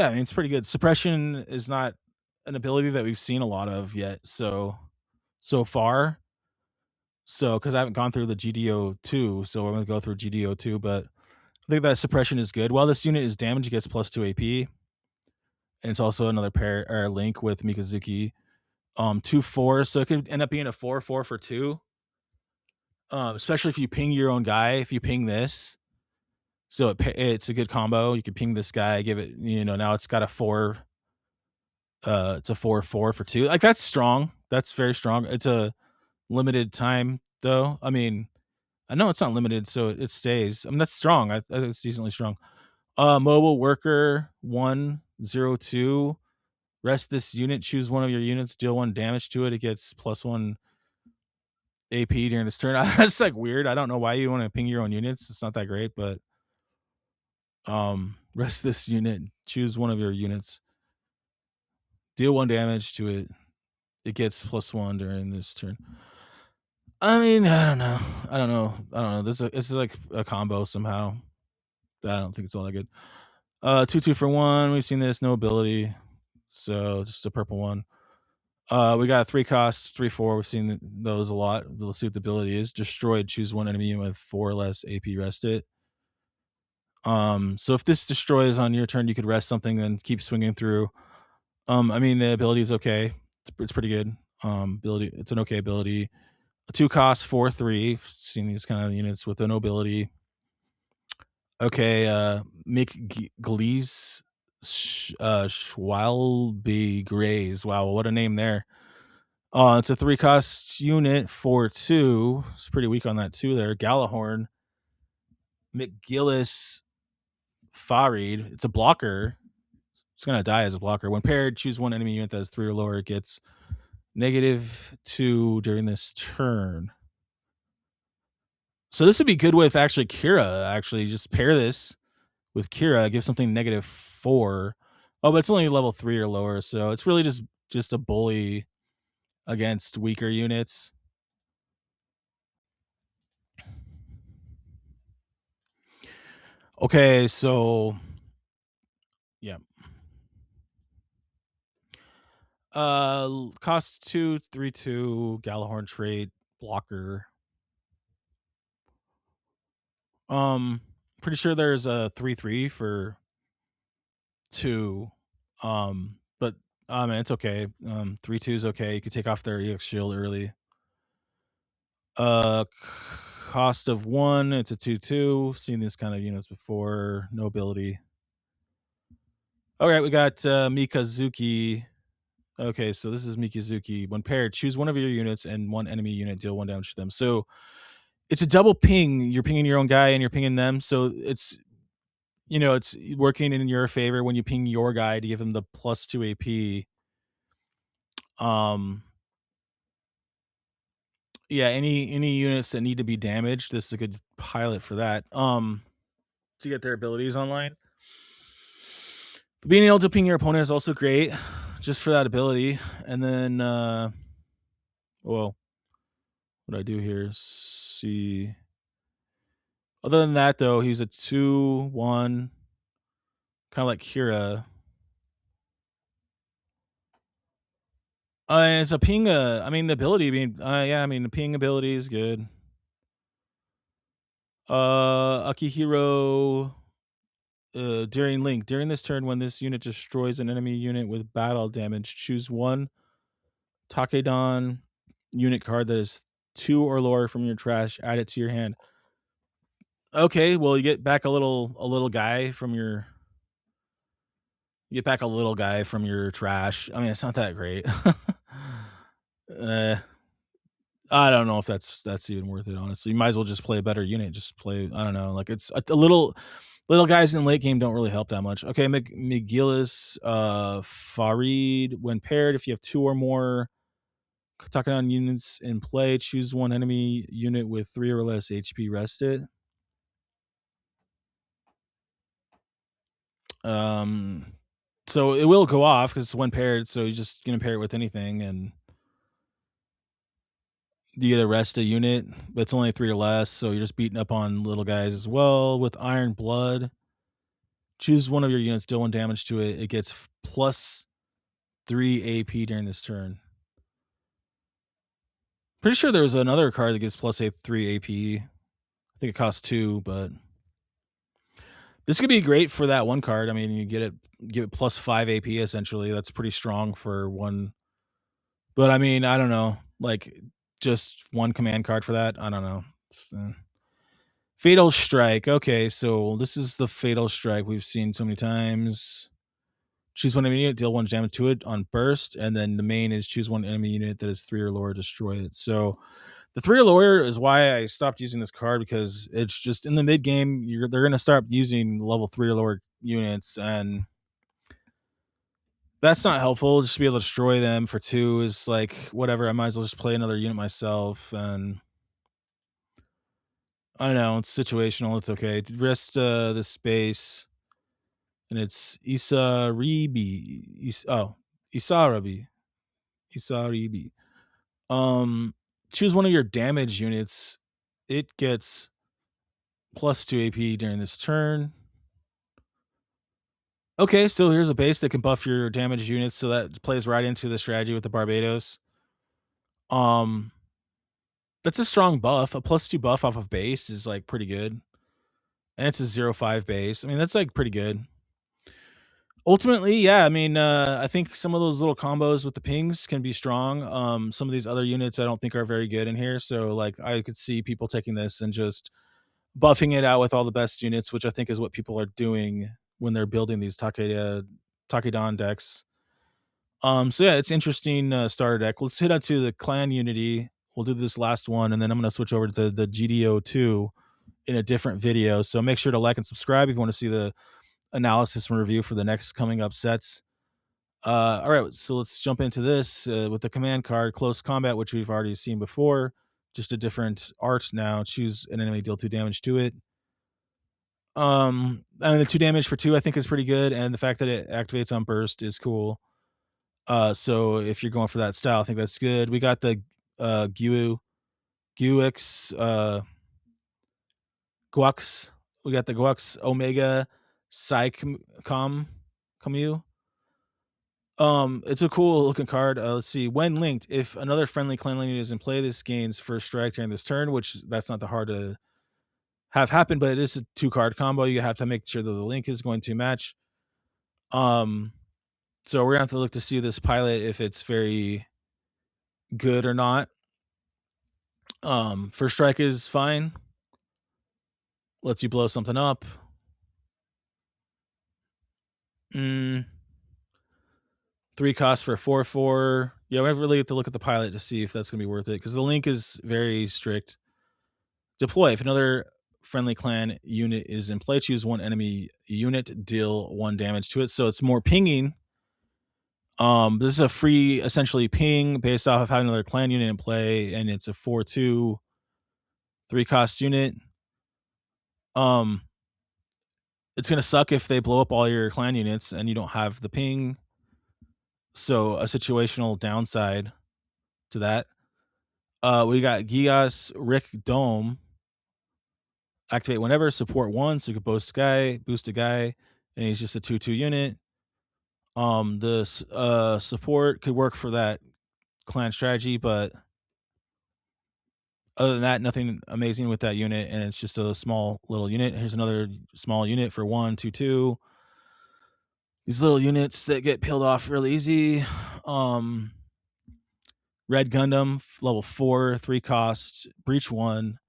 Speaker 1: I mean, it's pretty good. Suppression is not an ability that we've seen a lot of yet, so far. So, because I haven't gone through the GDO2, so I'm gonna go through GDO2, but I think that suppression is good. While this unit is damaged, it gets plus 2 AP, and it's also another pair or link with Mikazuki. 2 4, so it could end up being a 4 for 2. Especially if you ping your own guy. If you ping this, so it's a good combo. You could ping this guy, give it, now it's got a 4. It's a 4 for 2. Like that's strong. That's very strong. It's a limited time though. I mean, I know it's not limited, so it stays. I mean, that's strong. I think it's decently strong. Mobile worker 102. Rest this unit. Choose one of your units. Deal 1 damage to it. It gets +1 AP during this turn. That's like weird. I don't know why you want to ping your own units. It's not that great, but rest this unit. Choose one of your units. Deal 1 damage to it. It gets +1 during this turn. I mean, I don't know. This is like a combo somehow. I don't think it's all that good. 2 for 1. We've seen this. No ability. So just a purple one. We got a 3 cost, 3/4. We've seen those a lot. Let's see what the ability is. Destroyed. Choose one enemy with 4 or less AP. Rest it. So if this destroys on your turn, you could rest something, then keep swinging through. I mean, the ability is okay. It's pretty good. Ability. It's an okay ability. A 2 cost, 4/3. Seen these kind of units with a nobility. Okay, Mick Glees Schwalbe Grays. Wow, what a name there. It's a 3 cost unit for 2. It's pretty weak on that 2 there. Galahorn. McGillis Farid. It's a blocker. It's gonna die as a blocker. When paired, choose one enemy unit that has 3 or lower. It gets -2 during this turn. So this would be good with actually Kira. Actually, just pair this with Kira, give something -4. Oh, but it's only level 3 or lower, so it's really just a bully against weaker units. Okay, so yeah. Cost 2, 3, 2, Galahorn trait, blocker. Um, Pretty sure there's a 3/3 for 2. But I mean it's okay. 3/2 is okay. You can take off their EX shield early. Uh, Cost of 1, it's a 2/2. Seen these kind of units before. No ability. Alright, we got Mikazuki. Okay, so this is Mikazuki. When paired, choose one of your units and one enemy unit, deal 1 damage to them. So it's a double ping. You're pinging your own guy and you're pinging them. So it's working in your favor when you ping your guy to give them the +2 AP. Um, yeah, any units that need to be damaged, this is a good pilot for that. To get their abilities online. But being able to ping your opponent is also great, just for that ability. And then, well, what I do here is see. Other than that, though, he's a 2/1, kind of like Kira. It's a ping. I mean, the ability being, yeah, I mean, the ping ability is good. Akihiro. During Link. During this turn, when this unit destroys an enemy unit with battle damage, choose one Takedon unit card that is 2 or lower from your trash. Add it to your hand. Okay, well, you get back a little guy from your. You get back a little guy from your trash. I mean, it's not that great. uh, I don't know if that's even worth it. Honestly, you might as well just play a better unit. Just play. I don't know. Like it's a little guys in late game don't really help that much. Okay, McGillis, Farid. When paired, if you have 2 or more talking on units in play, choose one enemy unit with 3 or less HP. Rest it. Um, So it will go off because it's one paired, so you're just gonna pair it with anything, and you get to rest a unit, but it's only 3 or less, so you're just beating up on little guys as well. With Iron Blood, choose one of your units, deal 1 damage to it. It gets plus 3 AP during this turn. Pretty sure there was another card that gives plus 3 AP. I think it costs 2, but this could be great for that one card. I mean, you give it plus 5 AP essentially. That's pretty strong for one. But I mean, I don't know. Like just one command card for that. I don't know. Fatal Strike. Okay, so this is the Fatal Strike we've seen so many times. Choose one enemy unit, deal 1 damage to it on burst, and then the main is choose one enemy unit that is 3 or lower, destroy it. So the 3 or lower is why I stopped using this card because it's just in the mid game, they're going to start using level 3 or lower units, and that's not helpful. Just to be able to destroy them for 2 is like whatever. I might as well just play another unit myself, and I know it's situational. It's okay. Rest the space, and it's Isarabi. Isaribi. Um, choose one of your damage units. It gets plus 2 AP during this turn. Okay, so here's a base that can buff your damage units, so that plays right into the strategy with the Barbados. Um, that's a strong buff. A plus 2 buff off of base is like pretty good. And it's a 0.5 base. I mean, that's like pretty good. Ultimately, yeah, I mean, I think some of those little combos with the pings can be strong. Some of these other units I don't think are very good in here. So like I could see people taking this and just buffing it out with all the best units, which I think is what people are doing when they're building these Takedan decks. So yeah, it's interesting starter deck. Let's hit out to the clan unity. We'll do this last one, and then I'm gonna switch over to the GDO2 in a different video. So make sure to like and subscribe if you want to see the analysis and review for the next coming up sets. All right, so let's jump into this with the command card, close combat, which we've already seen before. Just a different art now. Choose an enemy, deal 2 damage to it. I mean the 2 damage for 2 I think is pretty good, and the fact that it activates on burst is cool. So if you're going for that style, I think that's good. We got the Guix Guax. We got the Guax Omega Commu. It's a cool looking card. Let's see. When linked, if another friendly clan unit is in play, this gains first strike during this turn, which that's not the hard to have happen, but it is a 2 card combo. You have to make sure that the link is going to match. Um, so we're gonna have to look to see this pilot if it's very good or not. First strike is fine. Lets you blow something up. Mm, 3 costs for 4/4. Yeah, we really have to look at the pilot to see if that's gonna be worth it because the link is very strict. Deploy. If another friendly clan unit is in play, choose one enemy unit, deal 1 damage to it. So it's more pinging. This is a free, essentially, ping based off of having another clan unit in play, and it's a 4/2, 3 cost unit. Um, it's gonna suck if they blow up all your clan units and you don't have the ping. So a situational downside to that. We got Gigas Rick Dome. Activate whenever, support 1, so you can boost a guy, and he's just a 2/2 unit. The support could work for that clan strategy, but other than that, nothing amazing with that unit, and it's just a small little unit. Here's another small unit for 1/2/2. These little units that get peeled off really easy. Um, Red Gundam, level 4, 3 cost, breach 1.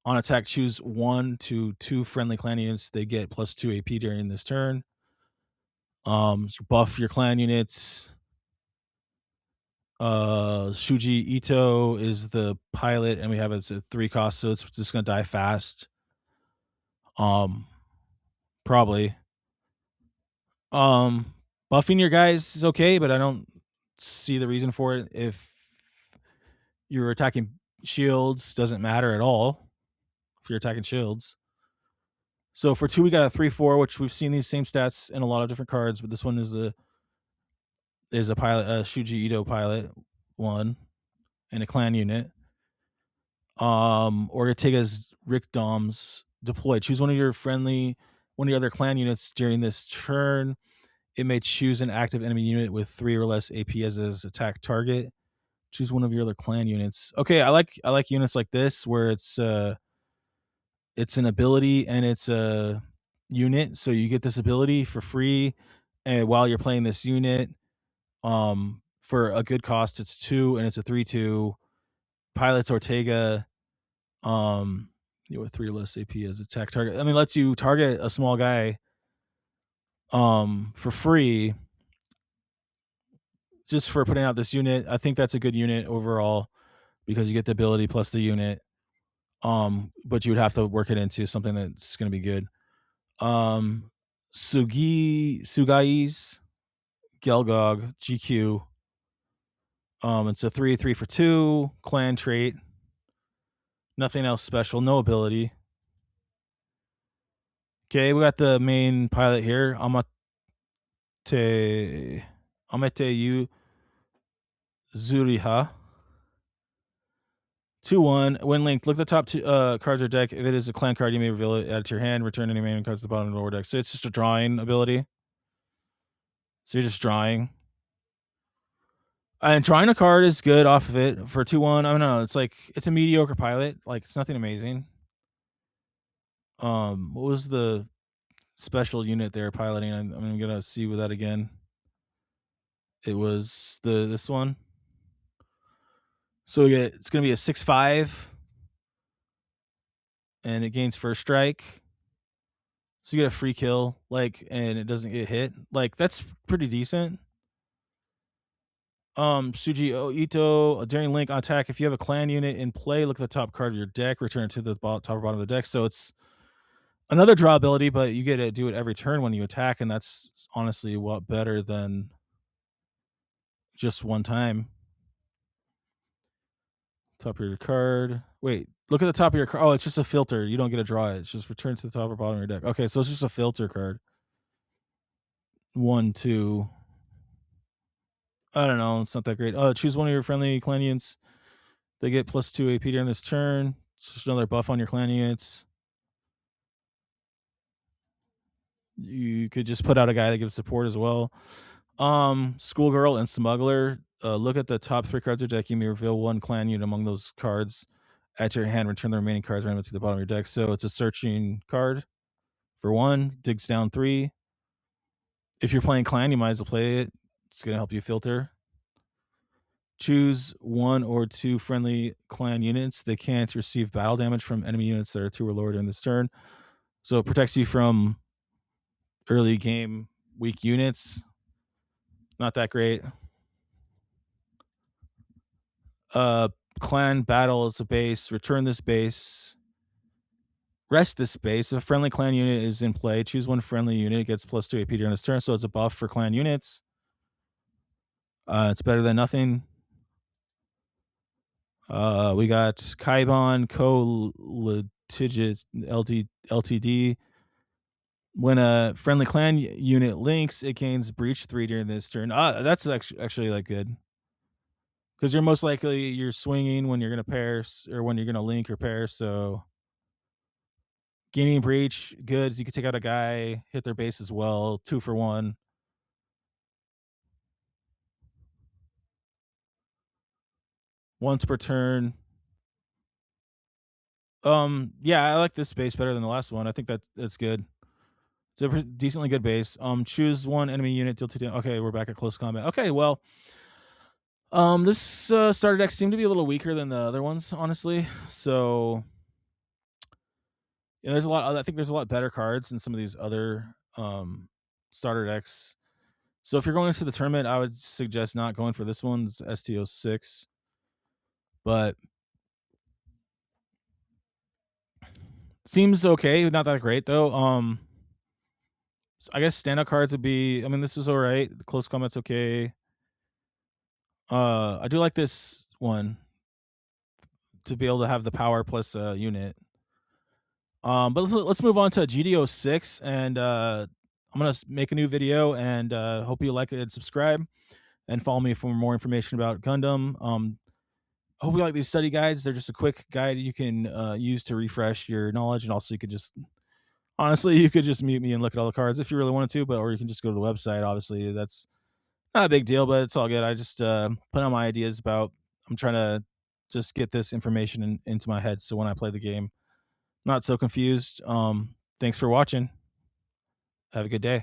Speaker 1: On attack, choose 1 to 2 friendly clan units. They get plus 2 AP during this turn. So buff your clan units. Shuji Ito is the pilot, and we have it's a 3 cost, so it's just gonna die fast. Um, Probably. Um, Buffing your guys is okay, but I don't see the reason for it. If you're attacking shields, doesn't matter at all. If you're attacking shields, So for 2, we got a 3-4, which we've seen these same stats in a lot of different cards, but this one is a pilot, a Shuji Ito pilot 1 and a clan unit. Ortega's Rick Doms deploy. Choose one of your other clan units during this turn. It may choose an active enemy unit with 3 or less AP as its attack target. Choose one of your other clan units. Okay, I like units like this where it's an ability and it's a unit, so you get this ability for free, and while you're playing this unit, for a good cost, it's 2 and it's a 3/2. Pilots Ortega, with 3 or less AP as attack target. I mean, lets you target a small guy, for free just for putting out this unit. I think that's a good unit overall because you get the ability plus the unit. But you would have to work it into something that's going to be good. Um, Sugai's Gelgog GQ. It's a 3/3 for 2 clan trait. Nothing else special. No ability. Okay, we got the main pilot here. Amete Yu Zuriha. 2/1. When linked, look at the top 2 cards or deck. If it is a clan card, you may reveal it, add it to your hand, return any main cards to the bottom of the lower deck. So it's just a drawing ability. So you're just drawing. And drawing a card is good off of it for 2/1. I don't know. It's like it's a mediocre pilot. Like it's nothing amazing. What was the special unit they're piloting? I'm gonna see with that again. It was this one. So it's gonna be a 6/5, and it gains first strike. So you get a free kill, like, and it doesn't get hit. Like that's pretty decent. Suji Ito, during link on attack, if you have a clan unit in play, look at the top card of your deck, return it to the top or bottom of the deck. So it's another draw ability, but you get to do it every turn when you attack, and that's honestly a lot better than just one time. Top of your card. Wait, look at the top of your card. Oh, it's just a filter. You don't get to draw it. It's just return to the top or bottom of your deck. Okay, so it's just a filter card. 1, 2. I don't know. It's not that great. Choose one of your friendly clan units. They get +2 AP during this turn. It's just another buff on your clan units. You could just put out a guy that gives support as well. Schoolgirl and Smuggler. Look at the top 3 cards of your deck. You may reveal one clan unit among those cards. Add to your hand. Return the remaining cards randomly to the bottom of your deck. So it's a searching card for 1. Digs down 3. If you're playing clan, you might as well play it. It's gonna help you filter. Choose 1 or 2 friendly clan units. They can't receive battle damage from enemy units that are 2 or lower during this turn. So it protects you from early game weak units. Not that great. Clan battle is a base. Return this base. Rest this base. If a friendly clan unit is in play, choose one friendly unit. It gets +2 AP during this turn, so it's a buff for clan units. It's better than nothing. We got Kaibon Co-Litigious LTD. When a friendly clan unit links, it gains breach 3 during this turn. That's actually like good. Because you're most likely you're swinging when you're gonna pair or when you're gonna link or pair, so gaining breach, good. You can take out a guy, hit their base as well, 2 for 1. Once per turn. Yeah, I like this base better than the last one. I think that's good. It's a decently good base. Choose one enemy unit, deal 2 damage. Okay, we're back at close combat. Okay, well, this starter deck seemed to be a little weaker than the other ones, honestly. So, there's a lot. I think there's a lot better cards than some of these other starter decks. So if you're going into the tournament, I would suggest not going for this one. It's ST06, but seems okay. Not that great though. I guess standout cards would be. I mean, this was all right. The close combat's okay. I do like this one to be able to have the power plus unit. But let's move on to GDO6, and I'm gonna make a new video, and hope you like it and subscribe, and follow me for more information about Gundam. I hope you like these study guides. They're just a quick guide you can use to refresh your knowledge, and also you could just honestly you could just mute me and look at all the cards if you really wanted to, but or you can just go to the website. Obviously, that's not a big deal, but it's all good. I just put on my ideas about. I'm trying to just get this information into my head, so when I play the game, not so confused. Thanks for watching. Have a good day.